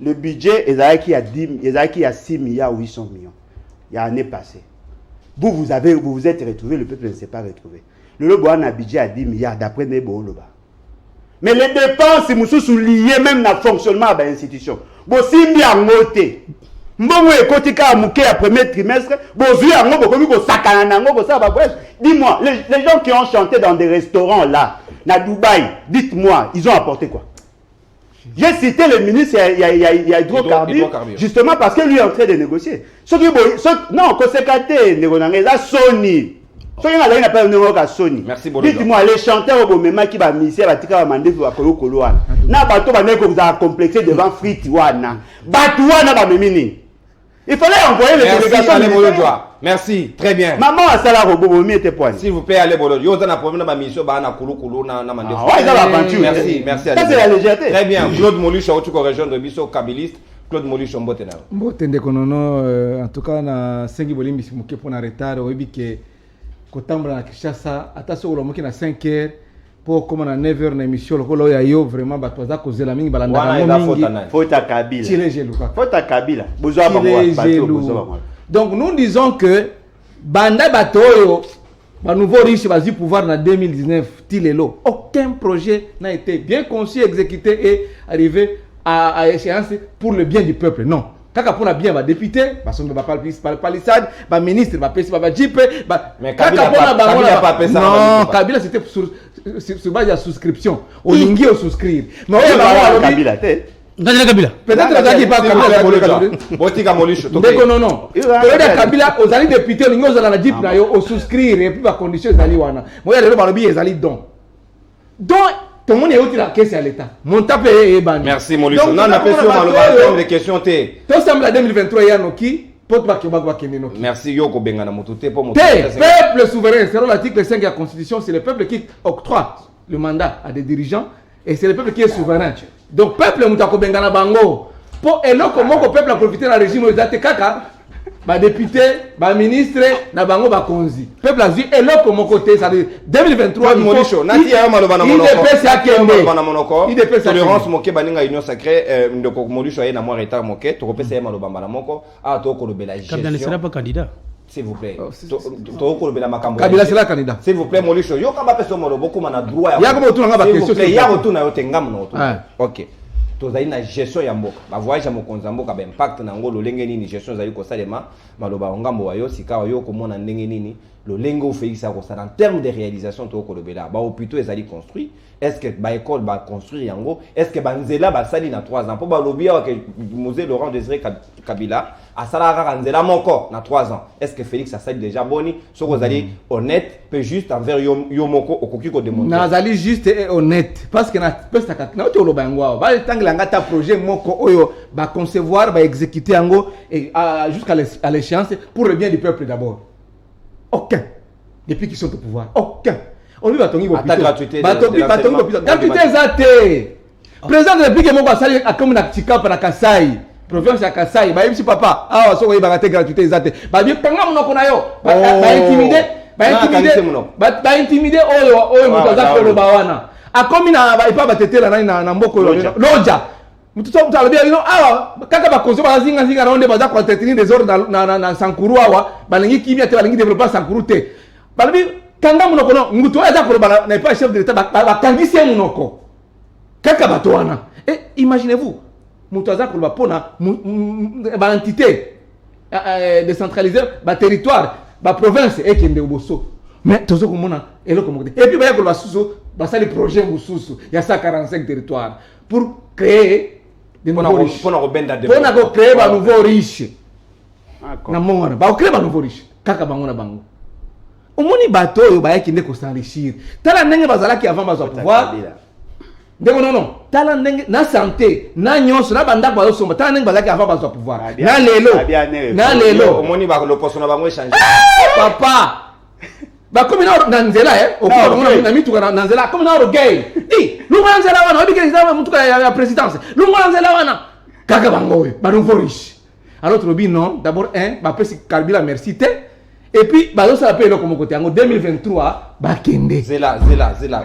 S2: Le budget, il y a 6 milliards 800 millions. Il y a l'année passée. Vous vous êtes retrouvé, le peuple ne s'est pas retrouvé. Le lot a un budget à 10 milliards d'après Nebo Loba. Mais les dépenses, ils sont liées même dans le fonctionnement de l'institution. Bon, si bien noté. Mbongo ekotika amuke à premier trimestre, dis-moi, les gens qui ont chanté dans des restaurants là, à Dubaï, dites-moi, ils ont apporté quoi? J'ai cité le ministre, il y a hydrocarbures, justement parce que lui est en train de négocier. Non, Kosekate, Sony. Dites-moi, les chanteurs au moment qui va misser, va tirer mandé pour Kolo Koloana. Na bato ba neko vous a complexé devant Fritiwana. Batouana ba memini. Il fallait envoyer les délégations.
S1: Merci, très bien.
S2: Maman a ça la robo était point.
S1: S'il vous plaît, allez Bolo. Yo na problème na mission ba na Kolo Kolo na mandé.
S2: Ouais, ça va aventure.
S1: Merci.
S2: Ça c'est la légèreté.
S1: Très bien. Claude Moluche au tuko région de Bisso Kabiliste. Claude Moluche mbotena.
S5: Mbotende konono en tout cas na sengi bolimbi simuke pour na retard oyebi ke kotambola na Kinshasa ata soko lomoki na 5h pour comme na 9h na émission lokolo ya yo vraiment bato baza kozela mingi balanda mingi
S2: faute à Kabila. Faute à Kabila.
S5: Donc nous disons que banda bato yo ba nouveau riche basi pouvoir na 2019 tilelo aucun projet n'a été bien conçu, exécuté et arrivé à échéance pour le bien du peuple. Non. Kaka pour la bien ba député, ba songa ba palissade, ba ministre, ba PC, ba jipe, ba
S1: mais Kabila pas ça.
S5: Non, Kabila c'était sur base de souscription. Olingi au souscrire. Mais
S2: Kabila té.
S5: Peut-être que qui pas Kabila.
S1: Botika Moluche.
S5: Non. Peut-être Kabila aux alliés députés, olingi aux la jipe na yo au souscrire et puis ba condition ezali wana. Moi ya le balobi ezali don. Donc tout le monde est utile à la caisse à l'État. Mon tapé est ban.
S1: Merci Moluche. Non, on a pas sur les questions.
S5: Tout semble à 2023 il y a Noki.
S1: Merci Yoko Bengana Moutoute pour mon
S5: peuple souverain. Selon l'article 5 de la Constitution, c'est le peuple qui octroie le mandat à des dirigeants et c'est le peuple qui est souverain. Donc, peuple Moutako Bengana Bango. Et là, comment le peuple a profité dans le régime de Kaka, ba député, ba ministre, na bango ba konzi. Peuple a dit et là comment côté ça dit 2023
S1: Moluche nati ya maloba na monoko.
S5: Il dépêche
S1: tolérance moke baninga union sacrée ndoko Moluche aye na moi retard moke to kopesa ya maloba na moko a to ko lobela gestion.
S4: Kabila ne sera pas candidat.
S1: S'il vous plaît. To ko lobela makambo.
S5: Kabila sera candidat.
S1: S'il vous plaît Moluche yo kamba peso maloba ko na droit
S5: ya ko tuna ba question.
S1: Ya ko tuna yo tengam na to. OK. Tozali na gestion ya mboka ba voyage ya mokonza mboka ba impact na ngolo lenge nini gestion zali ko salema maloba ngambo wayo sika wayo ko mona ndenge nini le lengo Félix a ça en termes de réalisation to ko lobela ba hôpitaux ezali construit est-ce que ba école ba construire yango est-ce que ba nzela ba sali na 3 ans pour ba lobia que Mosé Laurent Désiré Kabila a sala ka nzela moko na 3 ans est-ce que Félix a sali déjà boni soko zali honnête peut juste envers yo moko okoki ko démontrer
S5: nazali juste et honnête parce que na pesa ka na to loba ngwa ba tangela ngata projet moko oyo ba concevoir ba exécuter yango et jusqu'à l'échéance pour le bien du peuple d'abord. Aucun. Depuis qu'ils sont au pouvoir. Aucun. On lui va tonner au
S1: pouvoir. Gratuité.
S5: Gratuité zate. Président de la République mon basali a comme na tika para Kasai. Province ya Kasai. Ba yimsi papa. Ah so ba raté gratuité zate. Ba bi panga monoko na yo. Ba intimider oyo moto za ko loba wana. A comme na ba ipa ba tetela na mboko loja. Mtuto mtalobi you know awa kaka ba konzo ba zinga ronde ba za ko entretenir des ordres na Sankuru awa balingi kimia te balingi développer Sankuru te balobi kanga munoko no nguto za ko ba na pas chef de l'état ba kangisi munoko kaka ba toana et imaginez-vous muto za ko ba pona ba entité décentralisée ba territoire ba province et kende oboso mais tozo ko mona eloko moko et puis ba ya ko ba susu ba sali projet mususu ya 145 territoires pour créer des nouveaux riches. Pour créer des nouveaux riches. Pour créer des nouveaux riches. Kaka bango na bango. Omoni bato yo ba yaki ndeko s'enrichir. Tala ndenge bazala ki avant bazo pouvoir. Ndeko non. Tala ndenge na santé, na nyonso na banda ba somba. Tala ndenge bazala ki avant bazo pouvoir. Na lelo.
S1: Omoni ba lo poso na bango échanger.
S5: Papa. bakomi na nzela na mituka na nzela komi na gay lungo na nzela wana oyebi ke mutuka ya présidence lungo na nzela wana kaka bango oyo banouveau riche alors tolobi non d'abord bapesi Kabila merci te et puis bazosala mpe eloko moko te yango 2023 bakende
S1: zela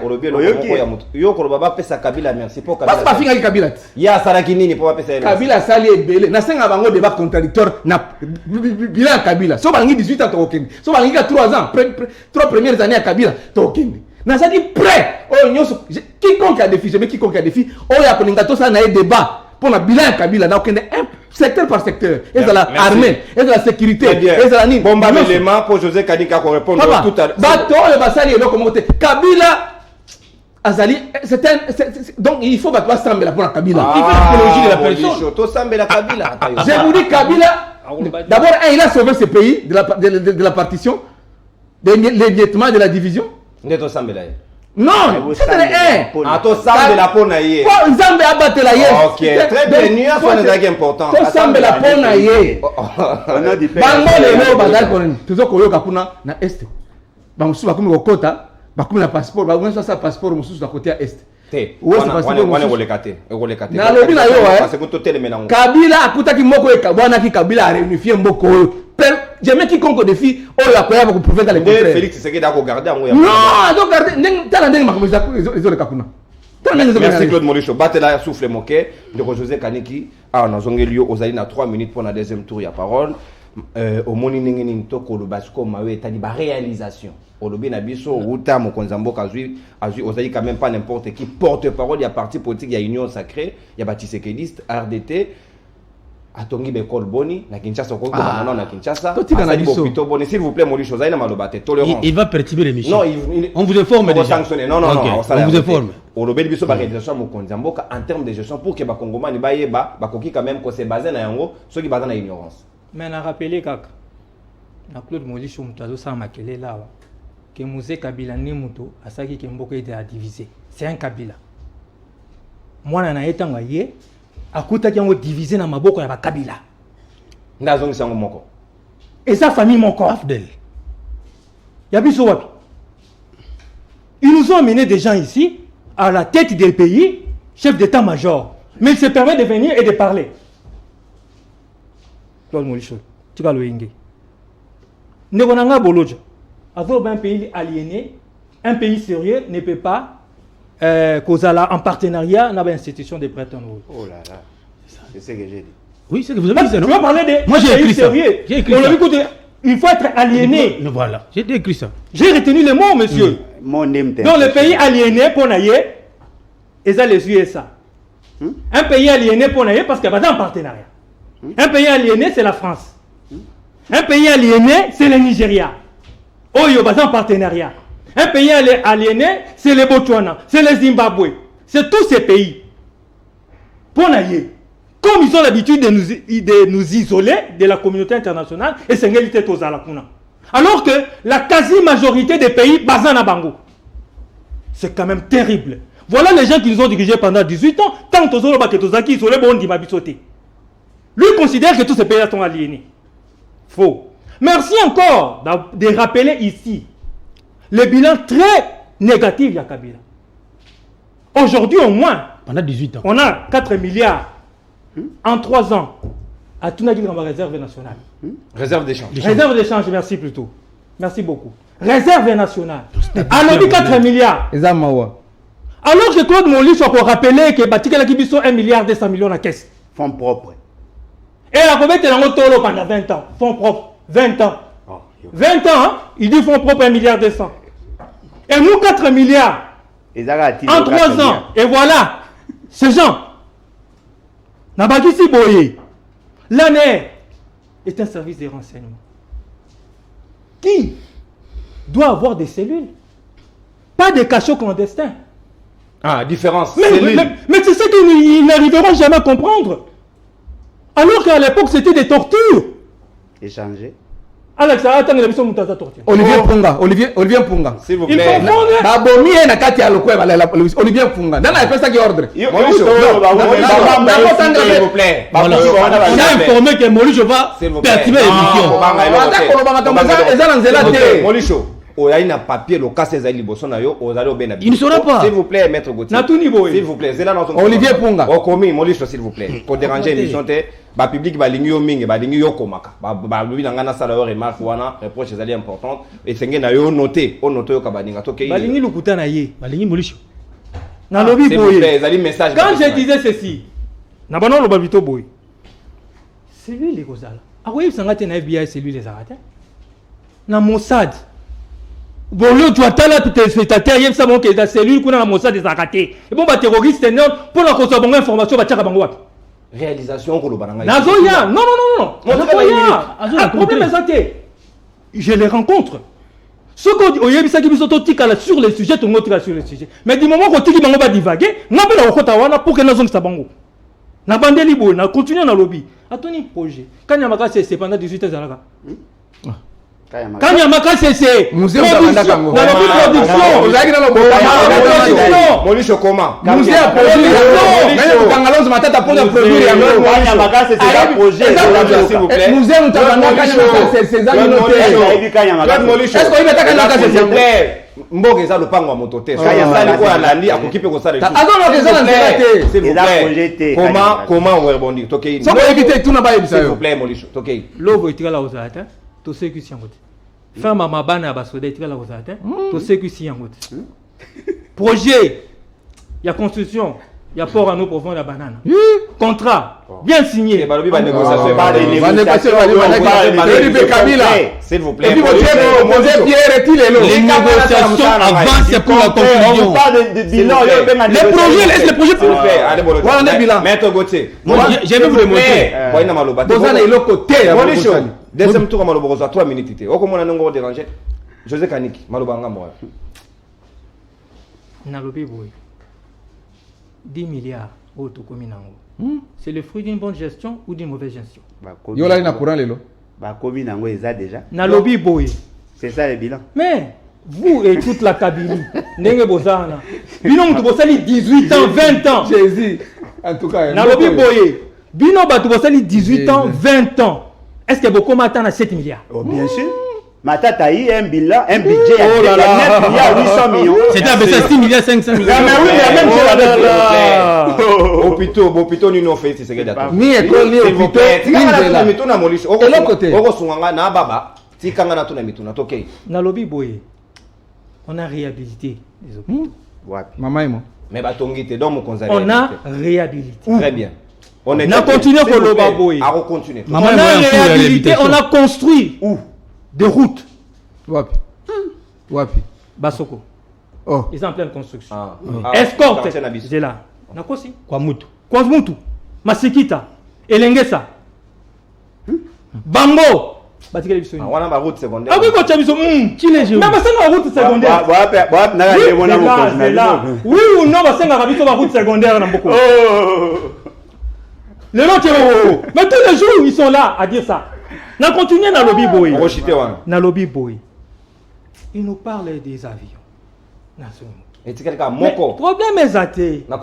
S1: olobi eloko moko ya moto yo koloba bapesa Kabila merci po Kabila
S5: parce bafingaki Kabila te
S1: ya asalaki nini po bapesa
S5: Kabila asali ebele nasenga bango débat contradictoire na bilan ya Kabila so balingi 18 ans tokokende so balingi ka 3 ans 3 premières années ya Kabila tokokende nazali prêt oyo nyonso quiconque a défi jamais quiconque a défi oyo akolinga tosala na ye débat pour la bilan ya Kabila na okende secteur par secteur et de la armée et de la sécurité et de la nini
S1: bomba élément pour José Kadika pour répondre tout à
S5: bato le basali eloko moté Kabila azali donc il faut battre sambela pour la Kabila il fait l'écologie de la personne
S1: to sambela Kabila
S5: je vous dis Kabila d'abord il a sauvé ce pays de la partition de l'émiettement de la division
S1: ndeto sambela
S5: non, c'était le 1.
S1: To sambe la pona ye.
S5: Ko nzambe abattre la ye.
S1: OK, très bien, nuance on est important.
S5: To sambe la pona ye.
S2: On a dit
S5: bango lelo bazali koni. Tuzo koyoka kuna na est. Bamusu bakomi kokota, bakomi na passeport, bakomi sa passeport mususu na côté à est.
S1: Te. Wana olekate.
S5: Na lobi na yo
S1: parce que to teleme na.
S3: Kabila akutaki moko ekabwana ki Kabila a réunifié mboko oyo. Jamais quiconque défi oyo akoya ba ko prouver dans les contraires.
S1: Félix Tshisekedi a ko garder ngo ya.
S3: Non, donc garder tala ndenge makamisa ezo leka kuna.
S1: Merci Claude Moricho. Batela souffle moqué de José Kaniki. Ah na zongelio ozali na 3 minutes pour la deuxième tour ya parole. Au moni ndenge ni toko lo basiko mawe tadi ba réalisation. Olobi na biso uta mokonza mboka azui ozali quand même pas n'importe qui porte-parole ya parti politique ya Union Sacrée, ya Batisekediste RDT. Atongi Bekol Boni na Kinshasa ko ko na Kinshasa. S'il vous plaît Moricho Zaina Malobate tolérance.
S4: Il va perturber l'émission.
S1: Non,
S4: on vous informe déjà.
S1: Non,
S4: on vous informe.
S1: Olobi biso ba réalisation mokonza mboka en termes de gestion pour que ba Congomani ba yeba ba koki quand même ko se baser na yango ceux qui basent na ignorance.
S3: Mais na rappeler kaka na Claude Moricho mutazo sa makele lawa que Moussé Kabila ni muto asaki ke mboka ete a divisé. C'est un Kabila. Moi na etanga ye akutaki yango divisé na maboko ya ba Kabila.
S1: Ndazongi sango moko.
S3: Et sa famille moko Afdel. Yabiso wapi. Ils nous ont amené des gens ici à la tête des pays, chef d'état-major. Mais ils se permettent de venir et de parler. Claude Moricho, tu vas le hinguer. Nebonanga Boloja. Avoir un pays aliéné, un pays sérieux ne peut pas causer en partenariat avec l'institution de Bretton Woods.
S2: Oh là là, c'est ce que j'ai dit.
S4: Oui, c'est ce que vous avez dit, non?
S3: Tu vas parler de
S4: moi, j'ai écrit ça.
S3: Sérieux.
S4: J'ai écrit ça.
S3: Écoute, il faut être aliéné.
S4: Voilà, j'ai écrit ça.
S3: J'ai retenu les mots, monsieur.
S2: Mon name
S3: Donc, le pays aliéné pour naïe, et ça les USA. Un pays aliéné pour naïe parce qu'il n'y a pas de partenariat. Un pays aliéné, c'est la France. Un pays aliéné, c'est le Nigeria. Oh, il n'y a pas de partenariat. Un pays aliéné, c'est le Botswana, c'est le Zimbabwe. C'est tous ces pays. Pour naïe. Comme ils ont l'habitude de nous isoler de la communauté internationale, et c'est l'égalité aux Alakuna. Alors que la quasi-majorité des pays basés en Bango. C'est quand même terrible. Voilà les gens qui nous ont dirigés pendant 18 ans. Tant que nous avons isolés, lui considère que tous ces pays sont aliénés. Faux. Merci encore de rappeler ici le bilan très négatif de Kabila. Aujourd'hui, au moins,
S4: pendant 18 ans,
S3: on a 4 milliards en 3 ans à tout dans la réserve nationale.
S1: Réserve d'échange.
S3: Réserve d'échange, merci plutôt. Merci beaucoup. Réserve nationale. Alors, 4 milliards. Alors que Claude Moricho a rappelé que Batikela Kibiso 1 milliard 200 millions à caisse.
S2: Fonds propres.
S3: Et la Kobe Tolo pendant 20 ans. Fonds propres. 20 ans. 20 ans, hein? Il dit fonds propres 1 milliard 200. Et nous 4 milliards. En 3 ans. Et voilà. Ces gens. Nabagisi Boye. L'ANER est un service de renseignement qui doit avoir des cellules. Pas des cachots clandestins.
S1: Ah, différence.
S3: Mais c'est ça qu'ils n'arriveront jamais à comprendre. Alors qu'à l'époque, c'était des tortures.
S2: Échanger.
S3: Alex, attends, il a mis son moutarde à torture.
S5: Olivier Mpunga.
S1: S'il vous plaît.
S5: Babomi et Nakati à l'Okwe, Olivier Mpunga. Dans la ça qui ordre.
S1: S'il vous plaît.
S3: J'ai informé que Moricho va perturber l'émission.
S1: Moricho, oya un papier le cas ces liboso na yo ozali obena.
S4: Il ne sera pas.
S1: S'il vous plaît maître Gauthier. S'il vous plaît, c'est là dans
S5: Olivier Punga.
S1: O komi Molisho s'il vous plaît. Pour déranger l'émission te ba public ba lingi yo mingi ba lingi yo komaka. Ba lui na ngana sala yo remarque wana reproche ezali importante et senge na yo noter, o noter yo kabaninga to ke.
S3: Ba lingi lukuta na ye.
S4: Ba lingi Molisho.
S3: Na lobby boy.
S1: Message.
S3: Quand je disais ceci, na banon lo babito boy. C'est lui les Kozala. Ah oui, ça ngate na FBI, c'est lui les arrêtés. Na Mossad. Bon, le tu attends là, tes spectateurs, il y a ça, bon, que la cellule qu'on a la Mossad des arrêtés. Et bon, bah, terroriste, non, pour la cause de bonne information, bah, tchaka bango.
S1: Réalisation, qu'on le balanga.
S3: Nazoya, non. Nazoya, un problème est je les rencontre. Ce qu'on dit, il y a ça qui me sur les sujets, tout le monde sur les sujets. Mais du moment qu'on dit qu'il va divaguer, on va la pour que nous sommes bango. Na bande libre, na continuer dans le lobby. Attendez, projet. Quand il y a ma c'est pendant 18 ans, quand il y a ma c'est
S5: musée
S3: production.
S1: Molisho comment
S5: musée a produit non Kangalonzo matata pour produire ya
S1: projet s'il vous plaît
S5: musée utabanda kanya c'est ça est-ce qu'il metaka na kase s'il vous plaît
S1: mboka eza lopango ya moto te soki esali oyo alandi akoki mpe kosala
S5: azoloka eza na nzela
S1: te comment on rebondir tokei
S5: soko oyebi te tuna bayebisa yo
S1: s'il vous plaît Molisho tokei
S3: lobo etikala kozala te tosekisi yango te fin mabana ya basoda etikala kozala te tosekisi yango te projet ya construction ya port en eau profonde ya banana contrat bien signé
S1: balobi ba négociation s'il vous plaît
S5: les
S4: négociations avancent pour la conclusion.
S5: Les projets, laisse les projets.
S1: S'il vous plaît, allez bon.
S5: Voilà le bilan.
S1: Maître Gauthier.
S4: Je vais vous démontrer.
S1: Boyna maloba.
S5: Bozana ilo côté.
S1: Molisho. Deuxième tour maloba 3 minutes té. Okomona nango déranger. José Kaniki, maloba ngambo.
S3: Nalobi boy. 10 milliards auto komi nango. C'est le fruit d'une bonne gestion ou d'une mauvaise gestion.
S5: Yo là na courant lelo.
S2: Ba komi nango eza déjà.
S3: Nalobi boy.
S2: C'est ça le bilan.
S3: Mais vous et toute la Kabylie, ndenge bozana. Bino mutu bosali 18 ans, 20 ans.
S5: Jésus. En tout cas,
S3: Nalobi boy. Bino batu bosali 18 ans, 20 ans. Est-ce que beaucoup m'attendent à 7 milliards?
S2: Oh bien sûr. Matata a eu un bilan, un budget
S3: oh là là.
S2: 9 milliards 800 millions.
S4: C'était à 6 milliards 500 millions.
S2: Mais oui, mais même
S1: c'est la hôpital ni no fait c'est que d'attendre.
S5: Ni école ni hôpital.
S1: Tika na mituna Molisho. Oko sunganga na baba. Tika na tuna mituna tokei.
S3: Nalobi boye. On a réhabilité les hôpitaux.
S5: Maman et moi.
S1: Mais batongi te donc mokonza.
S3: On a réhabilité.
S1: Très bien.
S3: On a continué pour le baboy.
S1: On continue.
S3: On a réhabilité, on a construit. Où? Des routes.
S5: Wapi.
S3: Basoko.
S5: Oh.
S3: Ils sont en pleine construction.
S1: Escorte.
S3: C'est là. Nakosi.
S4: Kwamutu.
S3: Kwamutu. Masikita. Elengesa. Bango. Batikeli biso.
S1: On a ma route secondaire.
S3: Ah oui, quand tu as biso. Qui les gens? Mais c'est la route secondaire. Oui ou non, c'est la route secondaire. Les gens, mais tous les jours, ils sont là à dire ça. On continue dans le lobby boy. Dans le lobby boy. Il nous parle des avions.
S1: Et tu quelqu'un moko.
S3: Problème est athée. Mais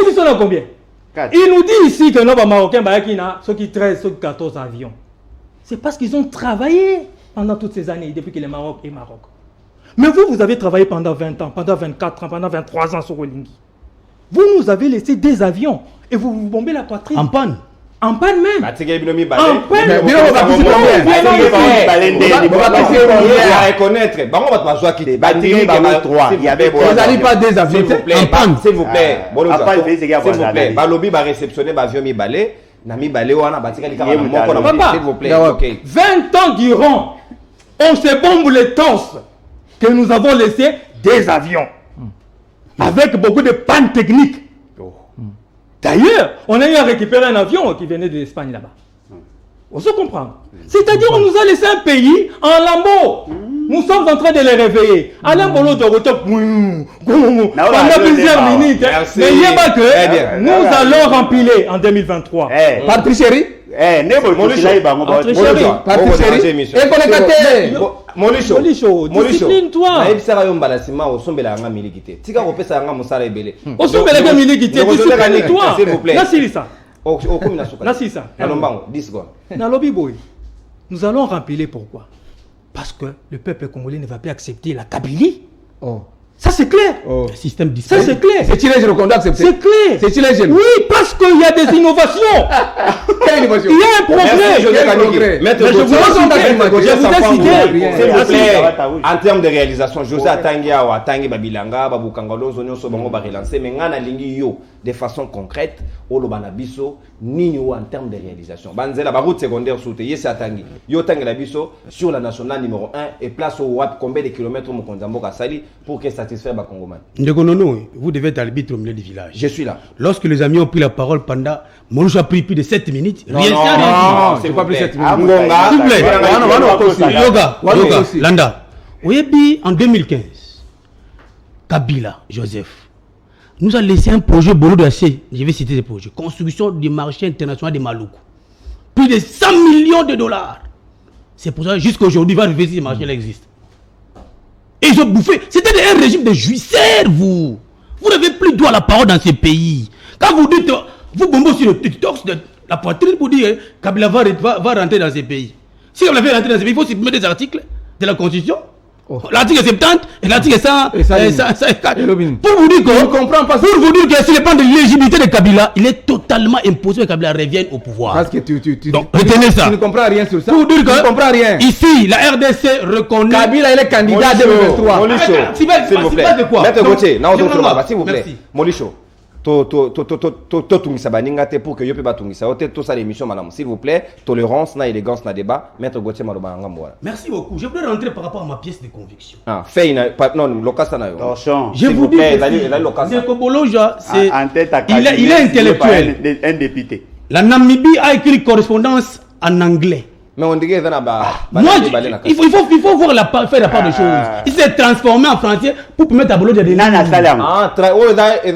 S5: ils
S3: sont combien? Il nous dit ici que nos Marocains, ceux qui 13, ceux qui 14 avions. C'est parce qu'ils ont travaillé pendant toutes ces années, depuis que le Maroc est Maroc. Mais vous avez travaillé pendant 20 ans, pendant 24 ans, pendant 23 ans sur Rolingi. Vous nous avez laissé des avions et vous vous bombez la poitrine.
S4: En panne.
S3: En panne même.
S1: En panne. À reconnaître.
S5: Pas des avions.
S1: S'il vous plaît. S'il vous plaît. Balobi va réceptionner avion mi balé. Nami balé wana batika likama moko na s'il vous plaît.
S3: 20 ans durant, on se bombe les torses que nous avons laissé des avions. Avec beaucoup de pannes techniques. D'ailleurs, on a eu à récupérer un avion qui venait de l'Espagne là-bas. On se comprend. C'est-à-dire qu'on nous a laissé un pays en lambeaux. Nous sommes en train de les réveiller. Alain Bolo de retour pendant plusieurs minutes. Mais il n'y a pas que nous allons rempiler en 2023.
S5: Par tricherie.
S3: Molisho, discipline-toi.
S1: Naebisaka yo mbalasima osombela nga milikité. Tika kopesa nga musala ebele.
S3: Osombela nga milikité, discipline-toi.
S1: S'il vous plaît.
S3: Nasilisa.
S1: Okomi na suka.
S3: Nasisa.
S1: Nalombango 10 secondes.
S3: Nalobi boy. Nous allons rempiler pourquoi? Parce que le peuple congolais ne va pas accepter la Kabylie.
S5: Oh.
S3: Ça c'est clair.
S5: Oh.
S4: Le système
S3: Ça
S4: disparaît.
S3: c'est clair.
S5: C'est illégal qu'on doit accepter.
S3: C'est clair.
S5: C'est illégal.
S3: Oui, parce qu'il y a des innovations.
S5: Quelle innovation?
S3: Il y a un progrès.
S1: Merci, José
S5: Quel
S1: Kaniki.
S5: progrès?
S1: Maître
S3: Mais je
S1: Gauthier,
S3: vous ai cité.
S1: s'il vous plaît,
S2: Merci.
S1: en termes de réalisation, José Atangi Awa, Atangi Babilanga, Babukangalo, Zonyo Sobongo ba relancer, mais ngana lingi yo de façon concrète, Olo Banabiso, Nino en termes de réalisation. Banzela, ba route secondaire sauté, yes Atangi, yo Tangi Labiso sur la nationale numéro 1 et place au WAP combien de kilomètres Mokonzambo Kasali pour que satisfaire Bakongoman.
S4: Ndekonono, vous devez être arbitre au milieu du village.
S1: Je suis là.
S4: Lorsque les amis ont pris la parole pendant, Monouche a pris plus de 7 minutes.
S1: Non,
S4: Rien
S1: non,
S4: ça, rien.
S1: non,
S5: c'est pas plus 7 minutes.
S1: Ngonga,
S4: S'il vous plaît.
S2: Yoga.
S4: Yoga, Landa. Oyebi, en 2015, Kabila, Joseph, nous a laissé un projet Bolo de AC. Je vais citer ce projet. Construction du marché international de Maluku. Plus de 100 millions de dollars. C'est pour ça que jusqu'à aujourd'hui, va vérifier si ce marché existe. Et ils ont bouffé. C'était un régime de jouisseurs, vous. Vous n'avez plus droit à la parole dans ces pays. Quand vous dites, vous bombez sur le TikTok de la poitrine pour dire Kabila va rentrer dans ces pays. Si on l'avait rentré dans ces pays, il faut supprimer des articles de la Constitution.
S5: Oh.
S4: L'article 70 et l'article 104.
S5: Et Robin.
S4: Pour vous dire que,
S5: Je ne comprends pas.
S4: pour vous dire que sur le plan de l'éligibilité de Kabila, il est totalement impossible que Kabila revienne au pouvoir.
S5: Parce que tu
S4: Donc, retenez ça.
S5: Tu ne comprends rien sur ça.
S4: Pour dire
S5: tu ne
S4: que
S5: comprends rien.
S4: ici, la RDC reconnaît.
S5: Kabila, il est candidat à 2023.
S1: Molicho,
S4: S'il
S1: vous plaît.
S4: de quoi?
S1: Maître
S4: Donc,
S1: Gauthier, non, s'il vous plaît.
S4: Merci.
S1: Molicho, tungisa baninga te pour que yo pe batungisa ote to ça l'émission madame s'il vous plaît, tolérance na élégance na débat. Maître Gauthier maloba ngam wala.
S4: Merci beaucoup. Je voudrais rentrer par rapport à ma pièce de conviction.
S1: Ah, fait non lokasa na yo.
S2: Torchon.
S4: Je vous dis
S1: que lokasa.
S4: Ndeko Boloja, c'est
S2: En tête à
S4: il est intellectuel.
S2: Un député.
S4: La Namibie a écrit correspondance en anglais.
S1: Mais on dirait que
S4: Moi, il faut voir faire la part des choses. Il s'est transformé en français pour permettre à Boloja de
S2: Nana Salam.
S1: Ah,
S4: c'est-à-dire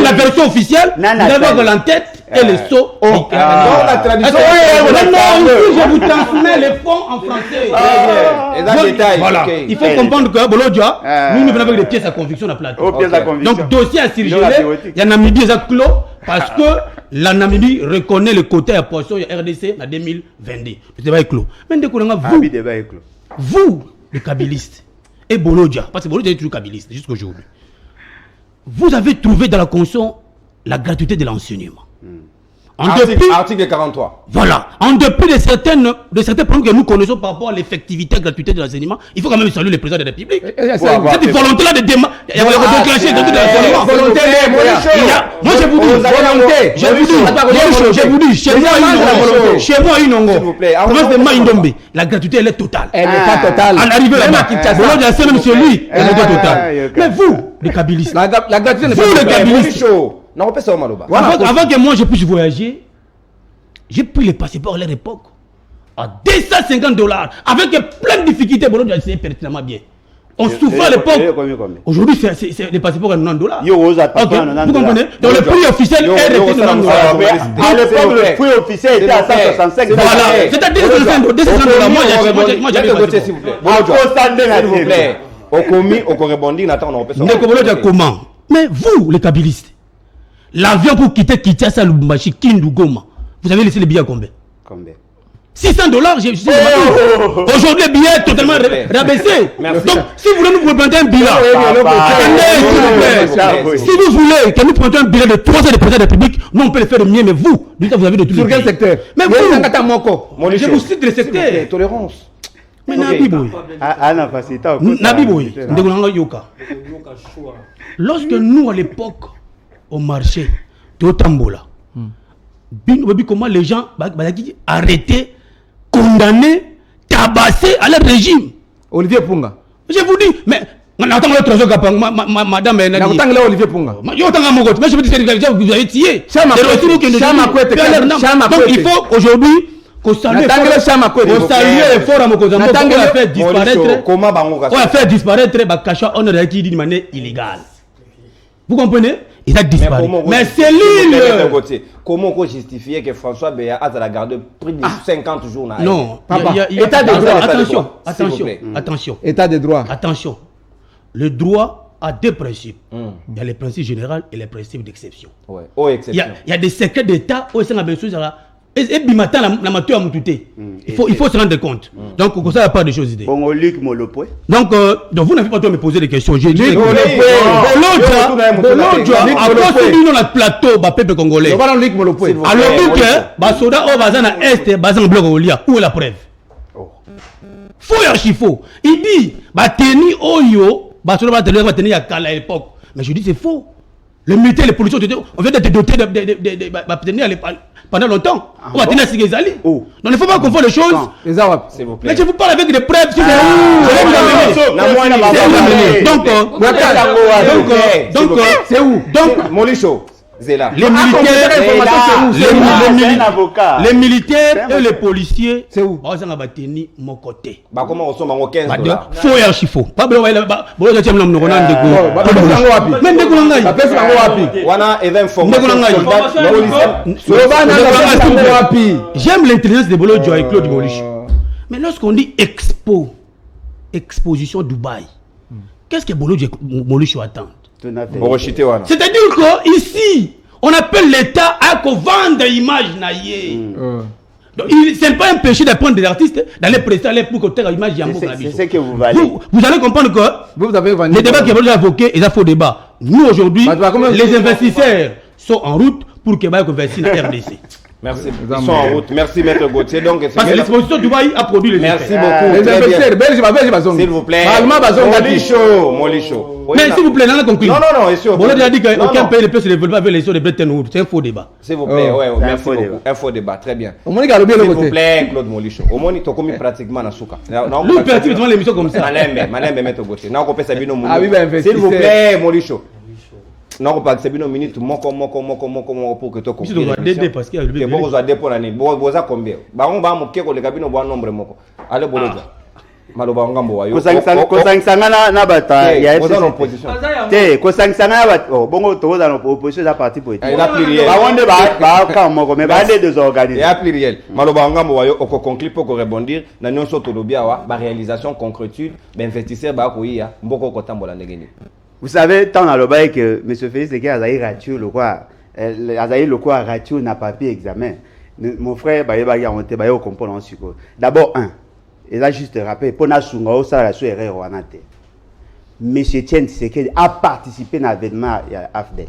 S4: la version officielle, vous
S2: Nana
S4: allez voir
S2: Salam.
S4: l'entête et le saut.
S1: la traduction.
S4: Non, ici je vous transmets les fonds en français. Voilà. Il faut comprendre que Boloja, nous venons avec des pièces à conviction à la plateau. Donc, dossier à Sirgelé, il y a Namibie qui clos parce que la Namibie reconnaît le côté à portion de RDC en 2022. Le débat est clos. Mais vous, les kabylistes, et Boloja, parce que Boloja est toujours kabyliste jusqu'à aujourd'hui, vous avez trouvé dans la Constitution la gratuité de l'enseignement.
S1: Article 43.
S4: Voilà. En dépit de certains problèmes que nous connaissons par rapport à l'effectivité et la gratuité de l'enseignement, il faut quand même saluer le président de la République. Cette volonté-là de déclencher de l'enseignement.
S5: Volonté,
S4: Moi je vous dis, chez moi, Inongo,
S1: S'il vous plaît,
S4: province de Maïndombe, la gratuité elle est totale.
S5: Elle n'est pas totale.
S4: En arrivant là-bas, Boloja c'est même celui, elle est totale. Mais vous, les kabylistes,
S5: La gratuité n'est
S4: vous
S5: pas
S4: les
S5: totale.
S4: kabylistes,
S1: Non, pas ça maloba.
S4: avant que moi je puisse voyager, j'ai pris les passeports à leur époque à $250 avec plein de difficultés. Boloja c'est pertinemment bien. On souffrait à l'époque. Aujourd'hui, c'est les passeports à $90. Vous comprenez? Donc le prix officiel est resté $90.
S2: À l'époque, le prix officiel était à 165 $.
S4: Voilà. C'est-à-dire $250. Moi j'avais
S1: Gauthier, s'il vous plaît. S'il vous plaît. Au commis, au rebondi, Nathan, on peut
S4: Boloja comment? Mais vous, les kabylistes, l'avion pour quitter Kinshasa, Lubumbashi, Kindu, Goma, vous avez laissé les billets à combien? $600, aujourd'hui le billet est totalement rabaissé. Donc si vous voulez nous présenter un bilan, si vous voulez que nous présentions un bilan de 3 ans de président de la République, nous on peut le faire de mieux, mais vous avez de tout.
S5: Sur quel secteur?
S4: Mais vous, je vous cite le secteur.
S1: Tolérance.
S4: Mais Nabiboy, Yoka. Lorsque nous à l'époque au marché de Tambola, comment les gens arrêtés, condamnés, tabassés à leur régime.
S5: Olivier Punga.
S4: Je vous dis, mais madame
S5: Olivier Punga.
S4: mais je vous dis que vous avez tué. Donc il faut aujourd'hui qu'on salue l'effort à Mokozambo pour faire disparaître Bakacha on aurait dit d'une manière illégale. Vous comprenez? Il a disparu. Mais c'est l'île.
S1: Comment on justifier que François Béa a gardé plus de 50 jours?
S4: Non.
S5: État de droit.
S4: Attention.
S5: État de droit.
S4: Attention. Le droit a deux principes. Il y a les principes généraux et les principes d'exception.
S1: Ouais. Oh, exception.
S4: Il y a des secrets d'État où il y a des choses Et puis maintenant, la matière a moutouté. Il faut se rendre compte. Donc, comme ça, il n'y a pas de choses idées.
S2: Bon, Luc Molopoué.
S4: Donc vous n'avez pas besoin de me poser des questions. J'ai dit que nous la plateau, peuple congolais. Alors, Basoda, Bazana Est, Bazan Bloc Olia. Où est la preuve? Faux et archi faux. Il dit, Bateni Oyo, Basoda va tenir à l'époque. Mais je dis, c'est faux. Les militaires, les policiers, on vient d'être dotés pendant longtemps. On va tenir à Sigezali. Donc il ne faut pas confondre les choses.
S1: S'il vous plaît.
S4: Mais je vous parle avec des preuves. Donc, c'est où? Donc,
S1: Molicho. Zéla.
S4: Les militaires et les policiers, c'est où? Ils ont battu mon côté.
S1: Comment on s'en va 15 $?
S4: Faux et archi faux. Pas besoin de j'aime l'intelligence de Bolo Joe et Claude Molicho. Mais lorsqu'on dit exposition Dubaï, qu'est-ce que Bolo Molicho attend? C'est-à-dire qu'ici, on appelle l'État à vendre l'image. Ce n'est pas un péché d'apprendre des artistes d'aller prester pour côté l'image.
S2: C'est ce que vous valez.
S4: Vous allez comprendre que les débats qui ont été évoqués, ils ont fait débat. Nous, aujourd'hui, les investisseurs sont en route pour que les investissements dans la RDC.
S1: Merci. Ils sont en route. Merci, Maître Gauthier.
S4: Parce que l'exposition Dubaï a produit les
S1: merci beaucoup. Les investisseurs, s'il vous plaît. Molicho.
S4: Mais s'il vous plaît, dans la conclusion.
S1: Non,
S4: Bon, on a dit qu'aucun pays ne peut se développer avec les choses de Bretton Woods. C'est un faux débat.
S1: S'il vous plaît, merci beaucoup. Un faux débat, très bien. S'il vous plaît, Claude Molicho. Au moins, il a commis pratiquement dans Souka.
S4: Lui, pratiquement l'émission comme ça.
S1: Malembe, Maître Gauthier. S'il vous plaît, Molicho. Non, pas que c'est une minute, pour que tu
S4: aies parce qu'il y a le
S1: bon, vous avez pour l'année. Vous avez combien? On va moquer les cabines, bon nombre. Allez, Boloja. Maloba Ngambo.
S2: Kosangsanga na bata ya opposition. Kosangsanga na bongo to dans l'opposition da parti politique.
S1: Il a pluriel.
S2: Ba wonde ba ka moko mais ba des désorganisés.
S1: Il a pluriel. Maloba Ngambo wayo oko conclure pour rebondir na nyonso to lobia wa ba réalisation concrétude ba investisseur ba ko ya mboko ko tambola ndengeni.
S2: Vous savez, tant dans le bail que M. Félix Ségué a ratio le quoi ratio n'a pas pu examen. Mon frère, on comprend en sucre. D'abord, et là juste rappel, pour la sunga, ça la erreur en ate. M. Tien Tshisekedi a participé à l'événement AFDEL.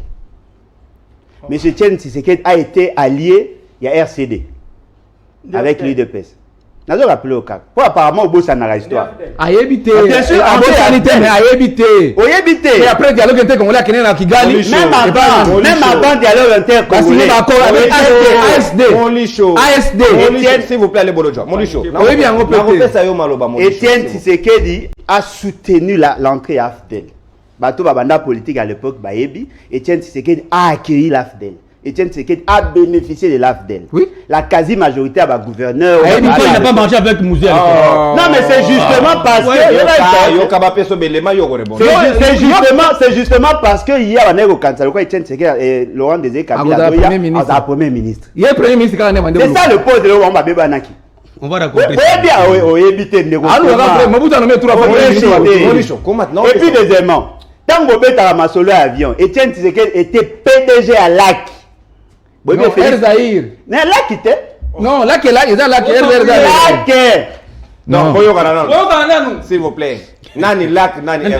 S2: M. Tien Tshisekedi a été allié, il y a RCD, avec l'UDPS. N'a pas rappelé au cas. Pour apparemment, au bout, ça n'a pas l'histoire.
S5: A évité.
S2: Bien sûr,
S5: mais a évité.
S2: Oui, évité.
S5: Et après, dialogue intercongolais qui n'est là, qui gagne.
S2: Même avant dialogue intercongolais.
S5: Avec ASD. ASD.
S1: S'il vous plaît, les Bolodjo. Molicho.
S5: Oui, bien, on peut.
S2: Etienne Tshisekedi a soutenu l'entrée à AFDEL. Bato Babanda politique à l'époque, Bayebi. Etienne Tshisekedi a accueilli l'AFDEL. Etienne Tshisekedi a bénéficié de l'AFDEL.
S5: Oui.
S2: La quasi-majorité à gouverneur.
S4: Il n'a pas marché avec Mouzé.
S2: Non, mais c'est justement parce que. C'est justement parce que il y a un égo cancer. Pourquoi Etienne Tshisekedi et Laurent Désiré Kabila a premier ministre.
S5: Il y a premier ministre.
S2: C'est ça le poste de Laurent Babebanaki.
S4: On va raconter.
S2: Oui, éviter de négocier. Et puis deuxièmement, tant que vous avez masolo avion, Etienne Tshisekedi était PDG à LAC.
S5: Erzaïr.
S2: LAC était.
S5: Non, LAC est là, il y a LAC.
S2: LAC.
S1: Non, s'il vous plaît. Nani LAC, Nani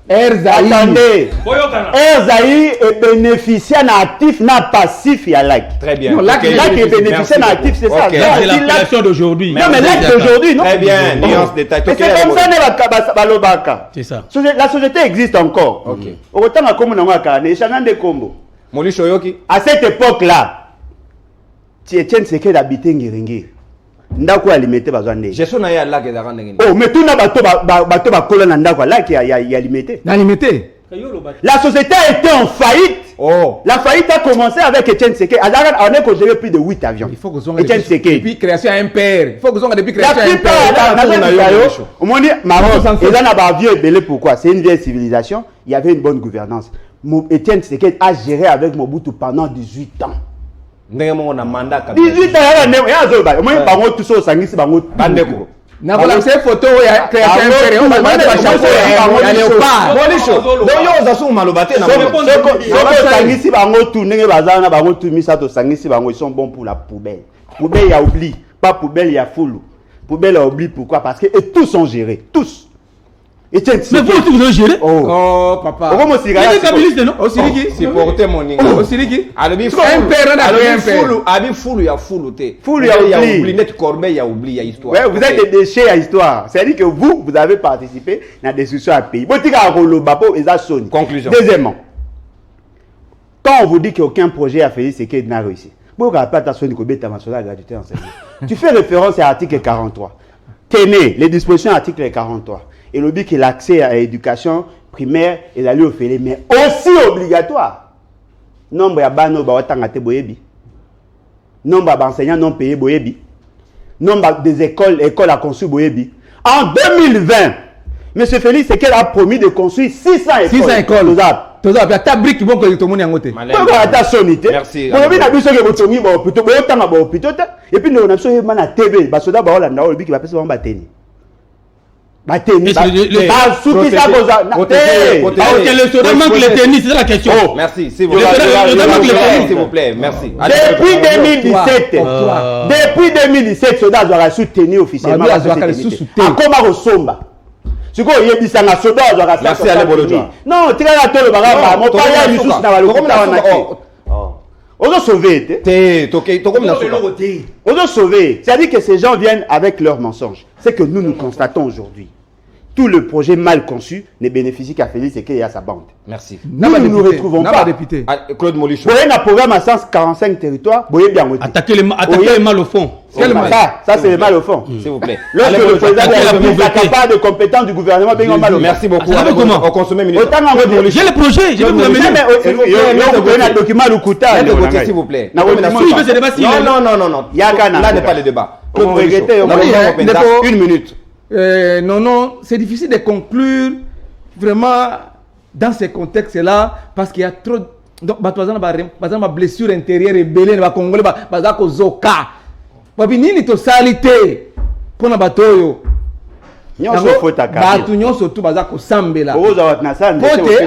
S2: Erzaïr. Attendez. Erzaïr est bénéficiaire actif, n'a passif, il y a LAC.
S1: Très bien.
S2: LAC est bénéficiaire actif, c'est ça.
S4: C'est la population d'aujourd'hui.
S2: Non, mais LAC d'aujourd'hui, non?
S1: Très bien, nuance détail.
S2: Mais c'est comme ça,
S4: c'est ça.
S2: La société existe encore.
S1: Ok.
S2: Autant comme on a des Combo.
S1: Molicho Yoki.
S2: À cette époque-là, Etienne Tshisekedi habitait Ngiringi. Ndako alimité besoin de.
S1: Je suis na ya lac d'arande ngeni.
S2: Oh, mais tout na bato ba colonne ndako là qui a limité.
S5: Na limité.
S2: La société a été en faillite.
S1: Oh.
S2: La faillite a commencé avec Etienne Tshisekedi. On a congelé plus de 8 avions.
S5: Il faut que vous
S2: Etienne Tshisekedi.
S5: Depuis création MPR. Il faut que vous depuis création MPR.
S2: On m'a dit Maroc, et là n'a pas vieux belé pourquoi? C'est une vieille civilisation, il y avait une bonne gouvernance. Etienne Tshisekedi a géré avec Mobutu pendant 18 ans. 18 ans, il y a un tout ça au Sangisi Bandeko.
S5: Na voilà c'est photo ya création impériale. On va mettre la chapeau ya léopard.
S1: Molisho. Donc yo za sou malobate na.
S2: Sangisi bango tourner bazana bango tumisa to sangisi bango ils sont bons pour la poubelle. Poubelle ya oubli, pas poubelle ya foulou. Poubelle ya oubli pourquoi? Parce que et tous sont gérés, tous.
S4: Mais vous aussi vous avez géré?
S5: Oh papa.
S2: Comment c'est géré?
S1: C'est porter mon ninga.
S5: Osiriki.
S1: Alobi foulou ya foulou te.
S2: Foulou ya oubli.
S1: Net corbeille ya oubli ya histoire.
S2: Ouais, vous êtes des déchets à histoire. C'est-à-dire que vous avez participé à la destruction à pays.
S1: Conclusion.
S2: Deuxièmement, quand on vous dit qu'aucun projet a fait ce qu'il n'a réussi, tu fais référence à l'article 43. Tenez les dispositions de l'article 43. Et le but que l'accès à l'éducation primaire est d'aller au félé, mais aussi obligatoire. Nombre de bano baotangate boyebi. Nombre d'enseignants non payés boyebi. Nombre des écoles à construire boyebi. En 2020, M. Félix Sekela a promis de construire 600 écoles.
S5: 600 écoles. Toza ya ta brique bon que tout le monde yangote.
S2: Pourquoi ta sonité?
S1: Merci.
S2: Bon bi na biso ke botongi ba plutôt tanga ba hôpital et puis nous na biso na TV ba soda ba Hollanda o bi ki ba pesa ba bateni. Bateni ba soupi ça goza.
S4: Le soda manque le tennis, c'est la question.
S1: Merci, s'il vous plaît. Merci.
S2: Depuis 2017 soda doit soutenir officiellement la société. Akoma Rosomba. Tu vois, il y a des soda doit
S1: merci à l'Ebolojo.
S2: Non, tu vas la bagaille, mon père a juste na on a sauvé. On a sauvé. C'est-à-dire que ces gens viennent avec leurs mensonges. C'est que nous constatons aujourd'hui. Tout le projet mal conçu ne bénéficie qu'à Félix et qu'il y a sa bande.
S1: Merci.
S2: Nous ne nous retrouvons pas.
S1: Claude Molicho.
S2: Vous avez un programme à 145 territoires. Vous bien
S4: attaquer le mal au fond.
S2: Ça c'est le mal au fond.
S1: S'il vous plaît.
S2: Lorsque le président n'est pas de compétence du gouvernement, bien mal au fond.
S1: Merci beaucoup.
S2: On consomme minute.
S4: J'ai le projet. Je vais vous amener.
S2: Un document Lukuta.
S1: S'il vous plaît.
S2: Non.
S1: Là n'est pas le débat.
S2: Une minute.
S5: Non, c'est difficile de conclure vraiment dans ces contextes-là parce qu'il y a trop de blessures intérieures et belées, les Congolais, les Zoka. Nini to salité pour na batoyo. Batu nyonso tu baza ko sambela. Pote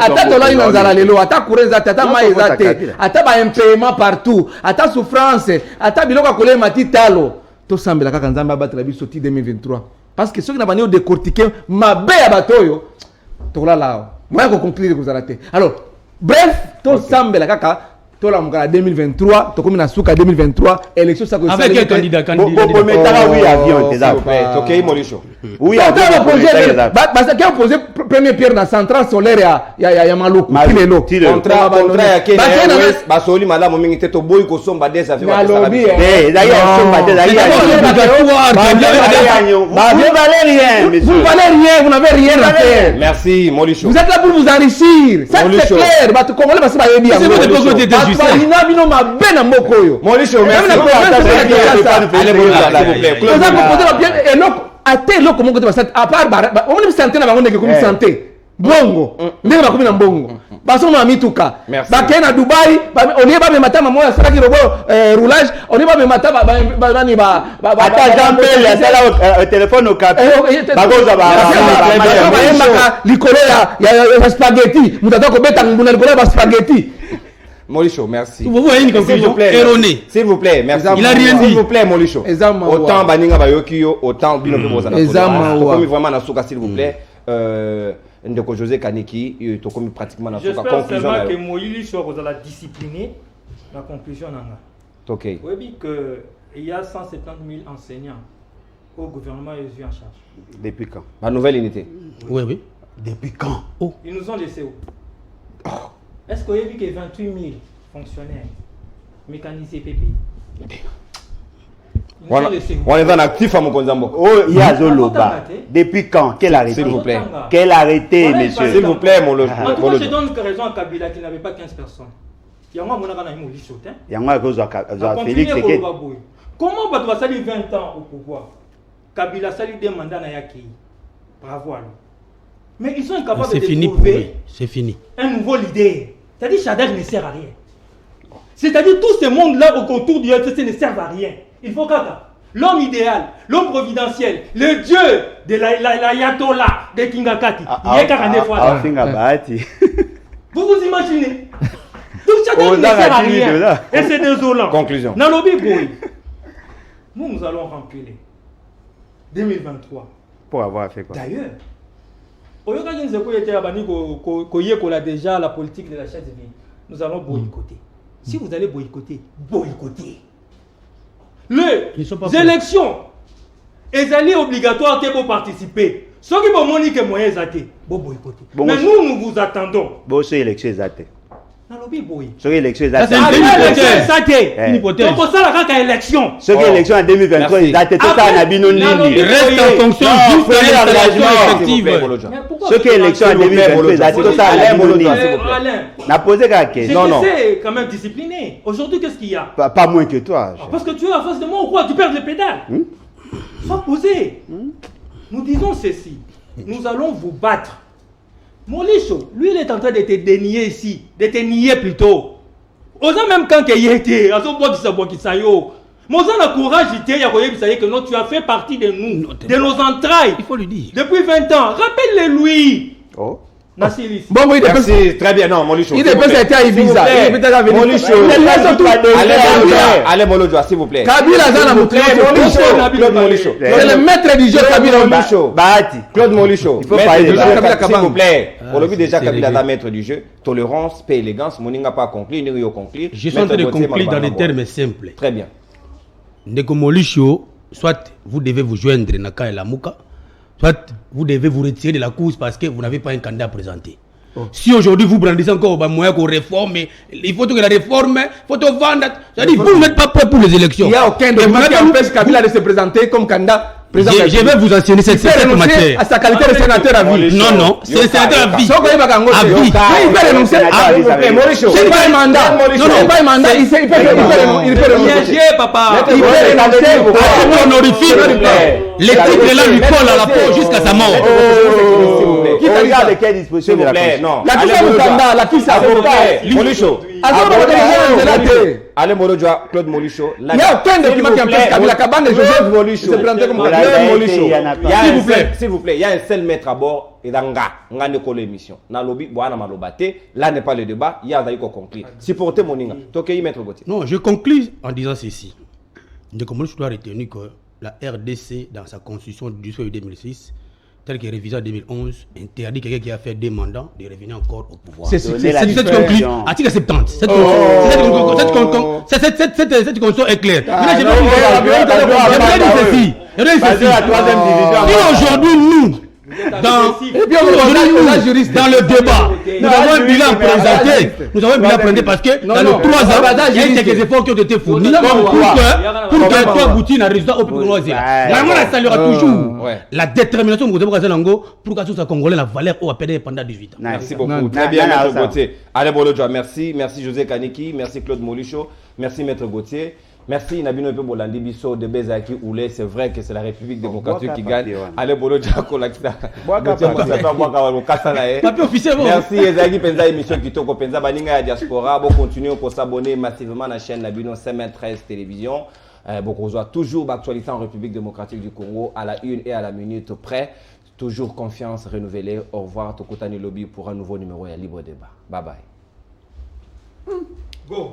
S5: ata tola ina nzala lelo ata kurenza ata maeza te ata ba impayement partout ata souffrance ata biloko kolé matitalo to sambela kaka nzamba abatela biso ti 2023 parce que ceux qui n'ont pas décortiqué ma belle batoyo to la là moi ko conclure ko zalate. Alors bref to sambela kaka to la mukala 2023 to komi na suka 2023 élection ça ko
S4: avec un candidat
S2: oui avion
S1: s'il vous plaît. OK Molicho.
S2: Oui avion
S5: projet parce que on posé première pierre na centrale solaire ya Maluku kilelo
S1: contrat ya Kenya ba soli malamu mingi te to boy ko somba des affaires ba ça
S5: vous valez rien vous n'avez rien à faire.
S1: Merci Molicho.
S5: Vous êtes là pour vous enrichir ça c'est clair ba to congolais ba ba yebi bino mabe na mboko oyo
S1: Molicho merci allez vous plaît
S5: ate eloko moko te basante à part omoni santé na bango ndenge komi santé bongo ndenge bakomi na mbongo basoma mituka bakeye na Dubai onie bamemata mamo asalaki robo roulage onie bamemata bani
S2: ata jambele asala téléphone okapi bakoza
S5: bayembaka likolo ya spaghetti moto ata kobeta nguna likolo ya baspaghetti.
S1: Molicho, merci.
S4: Vous voyez une conclusion erronée.
S1: S'il vous plaît, merci.
S4: Il a rien dit.
S1: S'il vous plaît, Molicho. Autant Baninga Bayokiyo, autant Bino Pebosa. Comme vraiment Nasuka, s'il vous plaît. Ndeko José Kaniki, il est comme pratiquement Nasuka.
S3: J'espère seulement que Moïli soit la discipliné. La conclusion nanga.
S1: Ok.
S3: Oui, qu'il y a 170 000 enseignants au gouvernement et en charge.
S2: Depuis quand?
S1: La nouvelle unité.
S4: Oui.
S2: Depuis quand?
S3: Ils nous ont laissé où? Est-ce qu'il y a eu que 28 000 fonctionnaires mécanisés PP?
S1: On est en actif à Mokonzambo.
S2: Oh, il y a Zoloba. Depuis quand? Quel arrêté?
S1: S'il vous plaît.
S2: Quel arrêté, monsieur?
S1: S'il vous plaît, mon
S3: En tout cas, je donne raison à Kabila qui n'avait pas 15 personnes. Il y a un moment où il y a un
S2: Félix.
S3: Comment va tu salir 20 ans au pouvoir? Kabila sali des mandats à Yaki. Bravo à lui. Mais ils sont incapables de trouver un nouveau leader. C'est-à-dire que Chadek ne sert à rien. C'est-à-dire que tout ce monde-là autour du FCC ne servent à rien. Il faut qu'à l'homme idéal, l'homme providentiel, le dieu de l'ayatollah de Kingakati. Il est 42 fois là. Vous vous imaginez? Donc chacun ne sert à rien. Et c'est désolant.
S1: Conclusion.
S3: Nalobi Boy. Nous allons remplir 2023.
S2: Pour avoir fait quoi?
S3: D'ailleurs, déjà la politique de la chaise de vie. Nous allons boycotter. Si vous allez boycotter, boycottez. Les élections, elles allaient obligatoires que vous participez. Ceux qui vont moniquer moyens athées, vous boycottez. Mais nous vous attendons.
S2: Bon, c'est élection athées.
S3: Nalobi boy.
S2: C'est élection
S3: C'est
S2: athées.
S3: une hypothèse. Donc ça la élection.
S2: Ce qui est élection en 2023, ils athées tout ça en Abino Nini.
S4: Reste en fonction juste de l'installation effective.
S2: Ce qui est élection en 2023, ils athées tout ça en Abino Nini. N'a posé qu'à qui?
S3: Non, non. C'est quand même discipliné. Aujourd'hui, qu'est-ce qu'il y a?
S2: Pas moins que toi.
S3: Parce que tu es en face de moi ou quoi? Tu perds les pédales. Sois posé. Nous disons ceci. Nous allons vous battre. Molicho, lui, il est en train de te dénier ici. De te nier plutôt. Osant même quand il était, à son bois qui s'aille. Mais osant le courage, il y a que non, tu as fait partie de nous, de nos entrailles.
S4: Il faut lui dire.
S3: Depuis 20 ans. Rappelle-le lui.
S2: Oh.
S3: Nassilis.
S5: Bon, oui,
S1: Merci, très bien. Non, Molicho.
S5: Il dépêche à été à Ibiza. Il est peut-être à venir.
S1: Molicho. Allez, Molicho, s'il vous plaît.
S5: Kabila Zana Mouklé.
S1: Claude Molicho.
S5: C'est le maître du jeu Kabila
S1: Molicho.
S2: Bahati.
S1: Claude Molicho.
S2: Il faut
S1: Maître
S2: parler
S1: du
S2: de
S1: jeu,
S2: Kabila
S1: s'il vous plaît.
S4: Ah,
S1: On l'a vu déjà
S4: c'est
S1: Kabila
S4: réglé.
S1: est maître du jeu. Tolérance, paix, élégance. Moninga pas conclu, Nirio conclu.
S4: Je suis en train de conclure dans des termes simples.
S1: Très bien.
S4: Ndeko Molicho, soit vous devez vous joindre Naka et Lamuka, soit vous devez vous retirer de la course parce que vous n'avez pas un candidat à présenter. Si aujourd'hui vous brandissez encore un moyen qu'on réforme, il faut que la réforme, il faut tout vendre. C'est-à-dire vous n'êtes pas prêt pour les élections.
S5: Il n'y a aucun document qui empêche Kabila de se présenter comme candidat.
S4: Je vais vous enseigner cette matière.
S5: À sa qualité de sénateur à vie.
S4: Non, non, c'est un sénateur à vie.
S5: À vie. Il peut renoncer à vie.
S1: Molicho.
S5: C'est pas un mandat. Non, non, pas un mandat. Il peut renoncer.
S3: Liégé, papa.
S5: Il peut renoncer.
S4: À honorifique, les titres là lui collent à la peau jusqu'à sa mort.
S1: Qui t'a dit ça?
S2: Regarde quelle disposition
S1: S'il
S2: de
S1: vous
S2: la
S1: plaît,
S2: Constitution.
S1: non.
S5: La qui ça Mukanda, la qui ça
S1: Molicho. Allez, Molicho, Claude Molicho.
S5: Il n'y a aucun document qui empêche Kabila Kabane et Joseph
S1: Molicho.
S5: se présenter comme
S2: Voilà,
S5: Claude
S2: il y a
S5: Molicho.
S2: été, il y en a pas.
S1: S'il vous plaît, s'il vous plaît, il y a un seul maître à bord et dans nga ne colle émission. Na lobby boana malobate, là n'est pas le débat, il y a d'ailleurs conclure. Supportez Moninga. Toke y mettre Gauthier.
S4: Non, je conclus en disant ceci. Ndeko Molicho doit retenir que la RDC, dans sa constitution du 2006, telle qu'elle est révisée en 2011, interdit quelqu'un qui a fait des mandats de revenir encore au pouvoir.
S5: C'est
S4: cette conclusion. Article 70. Cette constitution est claire. Je vais dire ceci. Et aujourd'hui, nous, dans le débat, nous avons un bilan présenté. Nous avons un bilan présenté parce que dans les 3 ans, il y a eu quelques efforts qui ont été fournis pour que toi aboutir à un résultat au plus grand. Mais ça saluera toujours la détermination de Gazenango pour que ça Congolais la valeur au APD pendant 18 ans.
S1: Merci beaucoup. Très bien, Maître Gauthier. Allez, Bolodjoa, merci. Merci José Kaniki. Merci Claude Molicho. Merci Maître Gauthier. Merci Nabino Pe Bolandi Bisso de Bezaki Oulé. C'est vrai que c'est la République démocratique qui gagne. Allez, Bolodjoa, Kolakita.
S4: Papier officiel, bon.
S1: Merci Ezagi Penza émission Kitoko Penza Baninga ya diaspora. Bon continuez pour s'abonner massivement à la chaîne Nabino 513 télévision. Beaucoup toujours d'actualité en République démocratique du Congo à la 1 et à la minute près. Toujours confiance renouvelée. Au revoir Tokotani Lobby pour un nouveau numéro et un libre débat. Bye bye.
S3: Go.